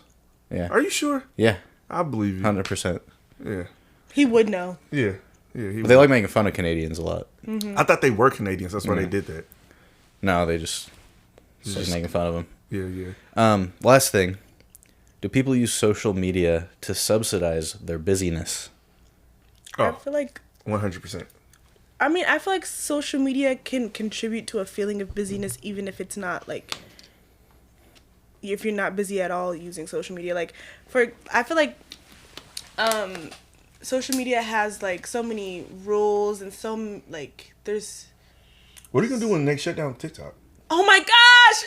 Speaker 3: Yeah.
Speaker 1: Are you sure?
Speaker 3: Yeah,
Speaker 1: I believe you.
Speaker 3: 100%.
Speaker 1: Yeah.
Speaker 2: He would know.
Speaker 1: Yeah.
Speaker 3: But they like making fun of Canadians a lot.
Speaker 1: I thought they were Canadians. That's why they did that.
Speaker 3: No, they just like making fun of them.
Speaker 1: Yeah.
Speaker 3: Last thing. Do people use social media to subsidize their busyness?
Speaker 2: I
Speaker 1: Oh,
Speaker 2: feel like
Speaker 1: 100%.
Speaker 2: I feel like social media can contribute to a feeling of busyness even if it's not like if you're not busy at all using social media. Like, I feel like social media has like so many rules and like there's.
Speaker 1: What are you gonna do when they shut down TikTok?
Speaker 2: Oh my gosh!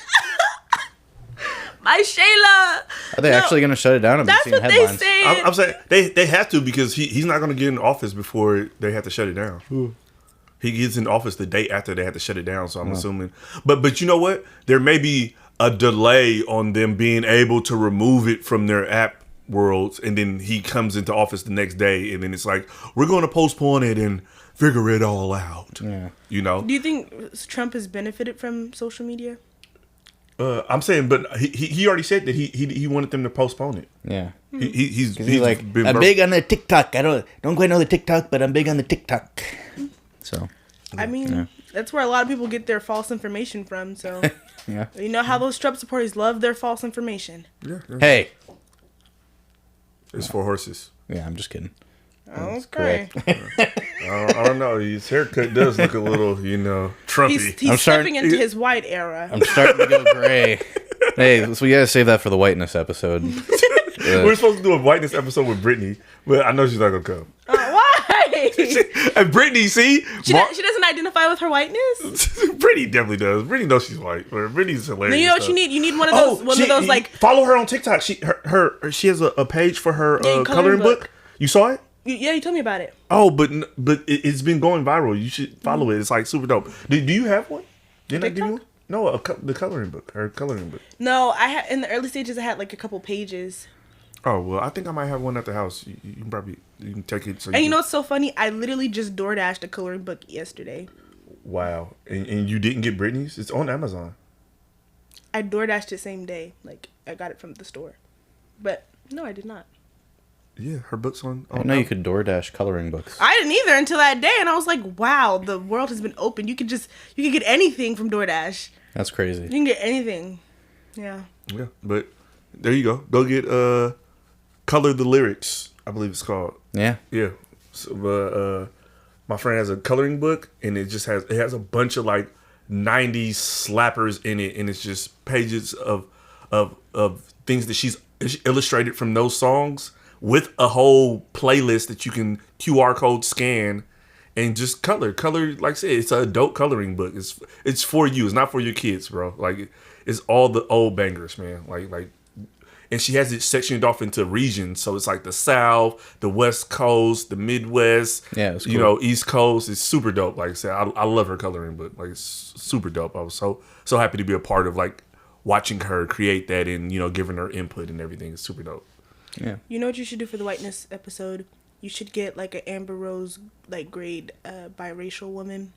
Speaker 2: My Shayla.
Speaker 3: Are they actually going to shut it down?
Speaker 2: That's what headlines. They say.
Speaker 1: I'm saying they have to because he's not going to get in office before they have to shut it down. He gets in office the day after they have to shut it down. So I'm assuming. But you know what? There may be a delay on them being able to remove it from their app worlds, and then he comes into office the next day, and then it's like we're going to postpone it and figure it all out. Yeah. You know.
Speaker 2: Do you think Trump has benefited from social media?
Speaker 1: I'm saying, but he already said that he wanted them to postpone it.
Speaker 3: Yeah,
Speaker 1: he's
Speaker 3: like I'm big on the TikTok. I don't quite know the TikTok, but I'm big on the TikTok. So,
Speaker 2: I mean, that's where a lot of people get their false information from. So,
Speaker 3: yeah,
Speaker 2: you know how those Trump supporters love their false information.
Speaker 1: Yeah.
Speaker 3: Hey,
Speaker 1: it's for horses.
Speaker 3: Yeah, I'm just kidding.
Speaker 2: Okay.
Speaker 1: I don't know. His haircut does look a little, Trumpy.
Speaker 2: He's stepping into his white era.
Speaker 3: I'm starting to go gray. Hey, so we gotta save that for the whiteness episode.
Speaker 1: We're supposed to do a whiteness episode with Brittany, but I know she's not gonna come.
Speaker 2: Why?
Speaker 1: And Brittany, see,
Speaker 2: she doesn't identify with her whiteness.
Speaker 1: Brittany definitely does. Brittany knows she's white. Brittany's hilarious.
Speaker 2: No, you know what you need? You need one of those like
Speaker 1: follow her on TikTok. She has a page for her coloring book. You saw it?
Speaker 2: Yeah, you told me about it.
Speaker 1: Oh, but it's been going viral. You should follow it. It's like super dope. Do you have one? Didn't I give you one? No, the coloring book. Her coloring book.
Speaker 2: No, I had in the early stages. I had like a couple pages.
Speaker 1: Oh well, I think I might have one at the house. You can take it.
Speaker 2: And you know what's so funny? I literally just DoorDashed a coloring book yesterday.
Speaker 1: Wow, and you didn't get Brittany's? It's on Amazon.
Speaker 2: I DoorDashed it same day. Like I got it from the store, but no, I did not.
Speaker 1: Yeah, her book's on.
Speaker 3: I know you could DoorDash coloring books.
Speaker 2: I didn't either until that day, and I was like, "Wow, the world has been open. You can get anything from DoorDash.
Speaker 3: That's crazy. You
Speaker 2: can get anything." Yeah.
Speaker 1: Yeah, but there you go. Go get Color the Lyrics, I believe it's called.
Speaker 3: Yeah.
Speaker 1: Yeah. So, my friend has a coloring book, and it has a bunch of like 90s slappers in it, and it's just pages of things that she's illustrated from those songs, with a whole playlist that you can QR code scan and just color. Like I said, it's an adult coloring book. It's for you. It's not for your kids, bro. Like it's all the old bangers, man. Like, and she has it sectioned off into regions. So it's like the South, the West Coast, the Midwest.
Speaker 3: Yeah, it's cool.
Speaker 1: East Coast. It's super dope. Like I said, I love her coloring book. Like it's super dope. I was so happy to be a part of like watching her create that and giving her input and everything. It's super dope.
Speaker 3: Yeah.
Speaker 2: You know what you should do for the whiteness episode? You should get like an Amber Rose like grade biracial woman,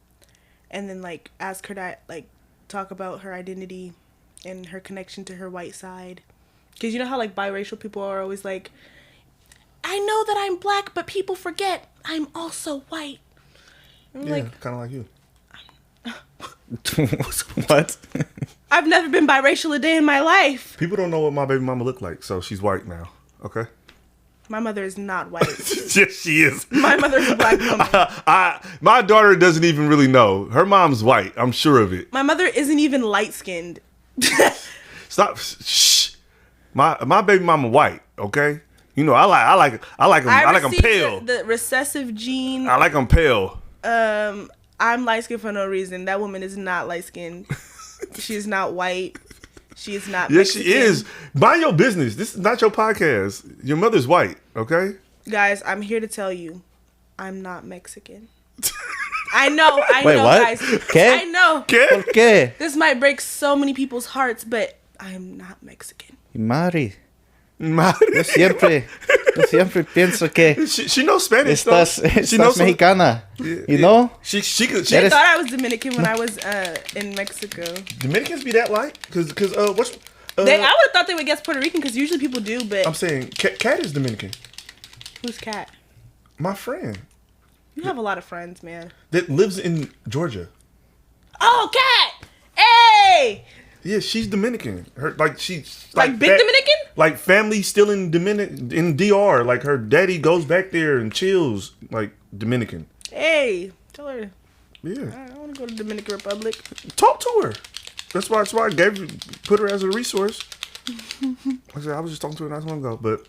Speaker 2: and then like ask her to like talk about her identity and her connection to her white side. Because you know how like biracial people are always like, I know that I'm black, but people forget I'm also white. I'm
Speaker 1: like, kind of like you.
Speaker 3: What?
Speaker 2: I've never been biracial a day in my life.
Speaker 1: People don't know what my baby mama looked like, so she's white now. Okay.
Speaker 2: My mother is not white.
Speaker 1: Yes, she is.
Speaker 2: My mother's a black woman.
Speaker 1: My daughter doesn't even really know. Her mom's white. I'm sure of it.
Speaker 2: My mother isn't even light skinned.
Speaker 1: Stop. Shh. My baby mama white. Okay. I like them. I like them pale.
Speaker 2: The recessive gene.
Speaker 1: I like them pale.
Speaker 2: I'm light skinned for no reason. That woman is not light skinned. She is not white. She is not Mexican.
Speaker 1: Yes, she is. Mind your business. This is not your podcast. Your mother's white, okay?
Speaker 2: Guys, I'm here to tell you, I'm not Mexican. I know,
Speaker 3: Wait,
Speaker 2: know,
Speaker 3: what?
Speaker 2: guys.
Speaker 3: ¿Qué?
Speaker 2: I know.
Speaker 3: ¿Por qué?
Speaker 2: This might break so many people's hearts, but I am not Mexican.
Speaker 3: Mari. Yo siempre pienso que
Speaker 1: she knows Spanish.
Speaker 3: She knows mexicana. You know?
Speaker 1: She could.
Speaker 2: They thought I was Dominican when I was in Mexico.
Speaker 1: Dominicans be that light? Because what's
Speaker 2: I would have thought they would guess Puerto Rican because usually people do, but
Speaker 1: I'm saying Kat is Dominican.
Speaker 2: Who's Kat?
Speaker 1: My friend.
Speaker 2: You have a lot of friends, man.
Speaker 1: That lives in Georgia.
Speaker 2: Oh, Kat! Hey!
Speaker 1: Yeah, she's Dominican. Her she's
Speaker 2: like big Dominican?
Speaker 1: Like family still in DR. Like her daddy goes back there and chills like Dominican.
Speaker 2: Hey, tell her.
Speaker 1: Yeah.
Speaker 2: I want to go to Dominican Republic.
Speaker 1: Talk to her. That's why I put her as a resource. Like I said, I was just talking to her not so long ago, but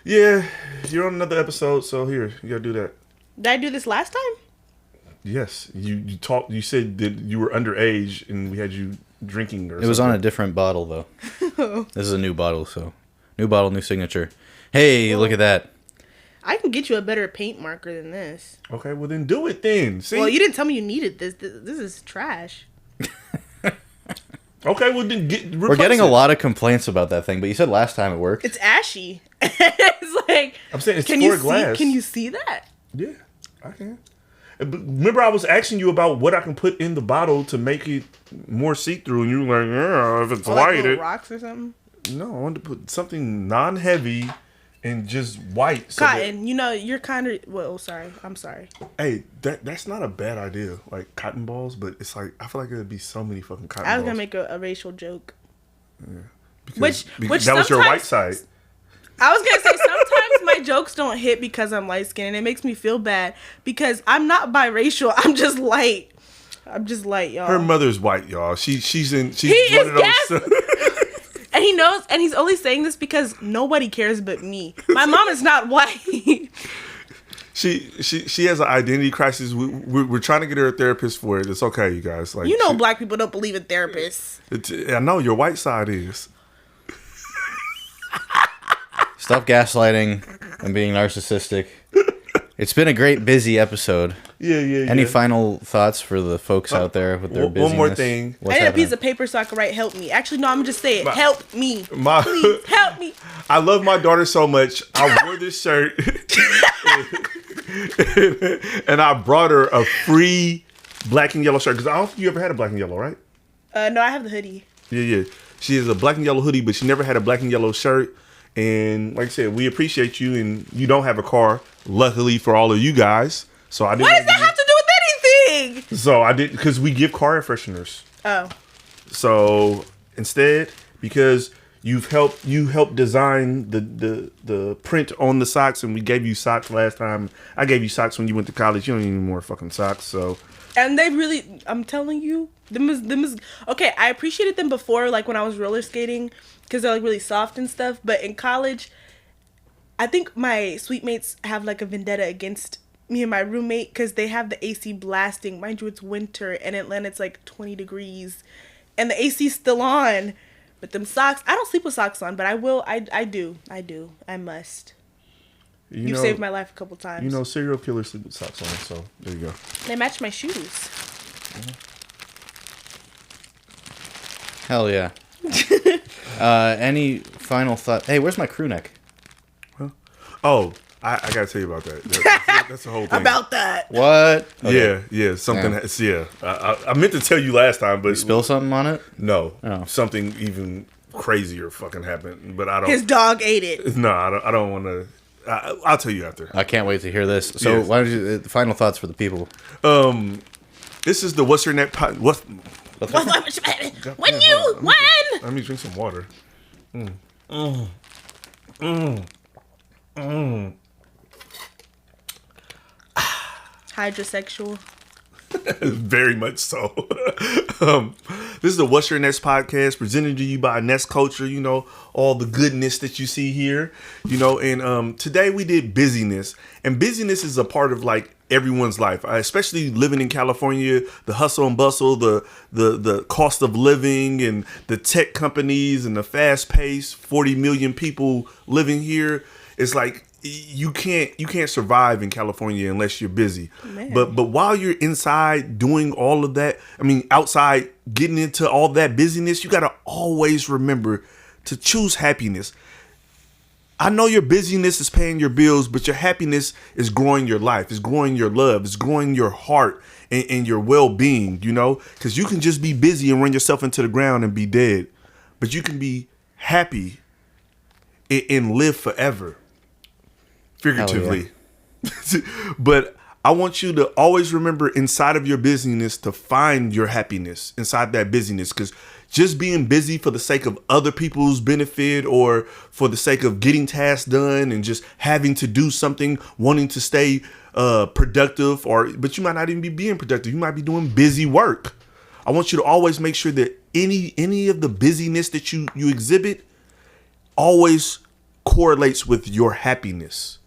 Speaker 1: yeah, you're on another episode, so here, you gotta do that.
Speaker 2: Did I do this last time?
Speaker 1: Yes, you talked. You said that you were underage and we had you drinking. Or
Speaker 3: It was on a different bottle though. This is a new bottle, so new bottle, new signature. Hey, look at that.
Speaker 2: I can get you a better paint marker than this.
Speaker 1: Okay, well then do it then. See?
Speaker 2: Well, you didn't tell me you needed this. This is trash.
Speaker 1: Okay, well then
Speaker 3: We're getting a lot of complaints about that thing, but you said last time it worked.
Speaker 2: It's ashy. It's like
Speaker 1: I'm saying it's
Speaker 2: can
Speaker 1: for
Speaker 2: you
Speaker 1: glass.
Speaker 2: Can you see that?
Speaker 1: Yeah, I can. But remember, I was asking you about what I can put in the bottle to make it more see-through, and you were like, "Yeah, if it's
Speaker 2: Or
Speaker 1: white,
Speaker 2: like little rocks or something."
Speaker 1: No, I wanted to put something non-heavy and just white. So
Speaker 2: Cotton. You're kind of. Well, sorry. I'm sorry.
Speaker 1: Hey, that's not a bad idea. Like cotton balls, but it's like I feel like there'd be so many fucking cotton balls.
Speaker 2: I was gonna make a racial joke.
Speaker 1: Yeah.
Speaker 2: Which
Speaker 1: that was your white side.
Speaker 2: I was gonna say sometimes my jokes don't hit because I'm light skinned, and it makes me feel bad because I'm not biracial. I'm just light. Y'all.
Speaker 1: Her mother's white, y'all. She's
Speaker 2: He is gas. And he knows, and he's only saying this because nobody cares but me. My mom is not white.
Speaker 1: She has an identity crisis. We're trying to get her a therapist for it. It's okay, you guys. Like
Speaker 2: Black people don't believe in therapists.
Speaker 1: I know your white side is.
Speaker 3: Stop gaslighting and being narcissistic. It's been a great busy episode.
Speaker 1: Yeah.
Speaker 3: Any final thoughts for the folks out there with their busyness?
Speaker 1: One more thing.
Speaker 2: I need a piece of paper so I can write "help me." Actually, no, I'm gonna just say it. Help me. Please help me.
Speaker 1: I love my daughter so much. I wore this shirt and I brought her a free black and yellow shirt because I don't think you ever had a black and yellow, right?
Speaker 2: No, I have the hoodie.
Speaker 1: Yeah. She has a black and yellow hoodie, but she never had a black and yellow shirt. And like I said, we appreciate you, and you don't have a car, luckily for all of you guys. So I didn't.
Speaker 2: What does that have to do with anything?
Speaker 1: So I did because we give car air fresheners.
Speaker 2: Oh.
Speaker 1: So instead, because you helped design the print on the socks, and we gave you socks last time. I gave you socks when you went to college. You don't need any more fucking socks. So.
Speaker 2: And they really, I'm telling you, them is okay. I appreciated them before, like when I was roller skating, because they're like really soft and stuff. But in college, I think my suite mates have like a vendetta against me and my roommate because they have the AC blasting. Mind you, it's winter and Atlanta, it's like 20 degrees, and the AC's still on. But them socks, I don't sleep with socks on, but I will. I do. I must. You've saved my life a couple times.
Speaker 1: You know, serial killers sleep with socks on, so there you go.
Speaker 2: They match my shoes.
Speaker 3: Hell yeah. Any final thought? Hey, where's my crew neck?
Speaker 1: Huh? Oh, I gotta tell you about that. That's the whole thing.
Speaker 2: About that.
Speaker 3: What? Okay.
Speaker 1: Yeah. Something. Yeah. I meant to tell you last time, but
Speaker 3: You spill something on it?
Speaker 1: No.
Speaker 3: Oh.
Speaker 1: Something even crazier fucking happened, but I don't.
Speaker 2: His dog ate it.
Speaker 1: No, I don't want to. I'll tell you after.
Speaker 3: I can't wait to hear this. So,
Speaker 1: Yes.
Speaker 3: why don't you final thoughts for the people?
Speaker 1: This is the What's Your Net pod. When Let me drink some water.
Speaker 2: Hydrosexual.
Speaker 1: Very much so. This is the What's Your Ness podcast presented to you by Ness Culture. You know, all the goodness that you see here. You know, and today we did busyness. And busyness is a part of like everyone's life, especially living in California. The hustle and bustle, the cost of living, and the tech companies, and the fast pace. 40 million people living here. It's like you can't survive in California unless you're busy.
Speaker 2: Man.
Speaker 1: But while you're inside doing all of that, I mean, outside getting into all that busyness, you got to always remember to choose happiness. I know your busyness is paying your bills, but your happiness is growing your life. It's growing your love. It's growing your heart and your well-being, you know, because you can just be busy and run yourself into the ground and be dead, but you can be happy and live forever. Figuratively. Yeah. But I want you to always remember inside of your busyness to find your happiness inside that busyness, because just being busy for the sake of other people's benefit or for the sake of getting tasks done and just having to do something, wanting to stay productive, but you might not even be being productive. You might be doing busy work. I want you to always make sure that any of the busyness that you exhibit always correlates with your happiness.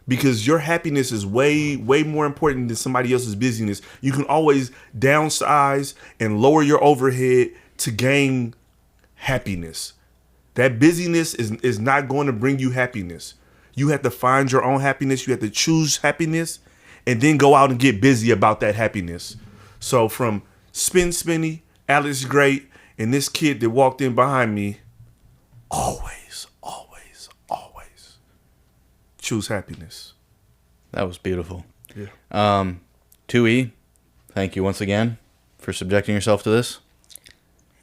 Speaker 1: Because your happiness is way more important than somebody else's busyness. You can always downsize and lower your overhead to gain happiness. That busyness is not going to bring you happiness. You have to find your own happiness. You have to choose happiness and then go out and get busy about that happiness. So from Spinny, Alex Great, and this kid that walked in behind me, always choose happiness.
Speaker 3: That was beautiful.
Speaker 1: Yeah.
Speaker 3: 2E, thank you once again for subjecting yourself to this.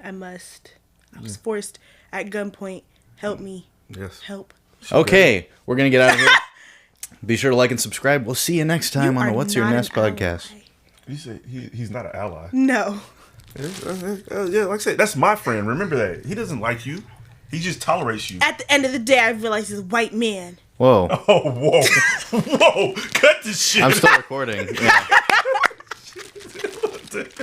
Speaker 2: I must. I was forced at gunpoint. Help me.
Speaker 1: Yes.
Speaker 2: Help.
Speaker 3: Okay, we're going to get out of here. Be sure to like and subscribe. We'll see you next time on the What's Your Nest podcast.
Speaker 1: You say he's not an ally.
Speaker 2: No.
Speaker 1: Yeah, like I said, that's my friend. Remember that. He doesn't like you. He just tolerates you.
Speaker 2: At the end of the day, I realized he's a white man.
Speaker 3: Whoa.
Speaker 1: Oh, whoa. Whoa. Cut this shit.
Speaker 3: I'm still recording. Yeah.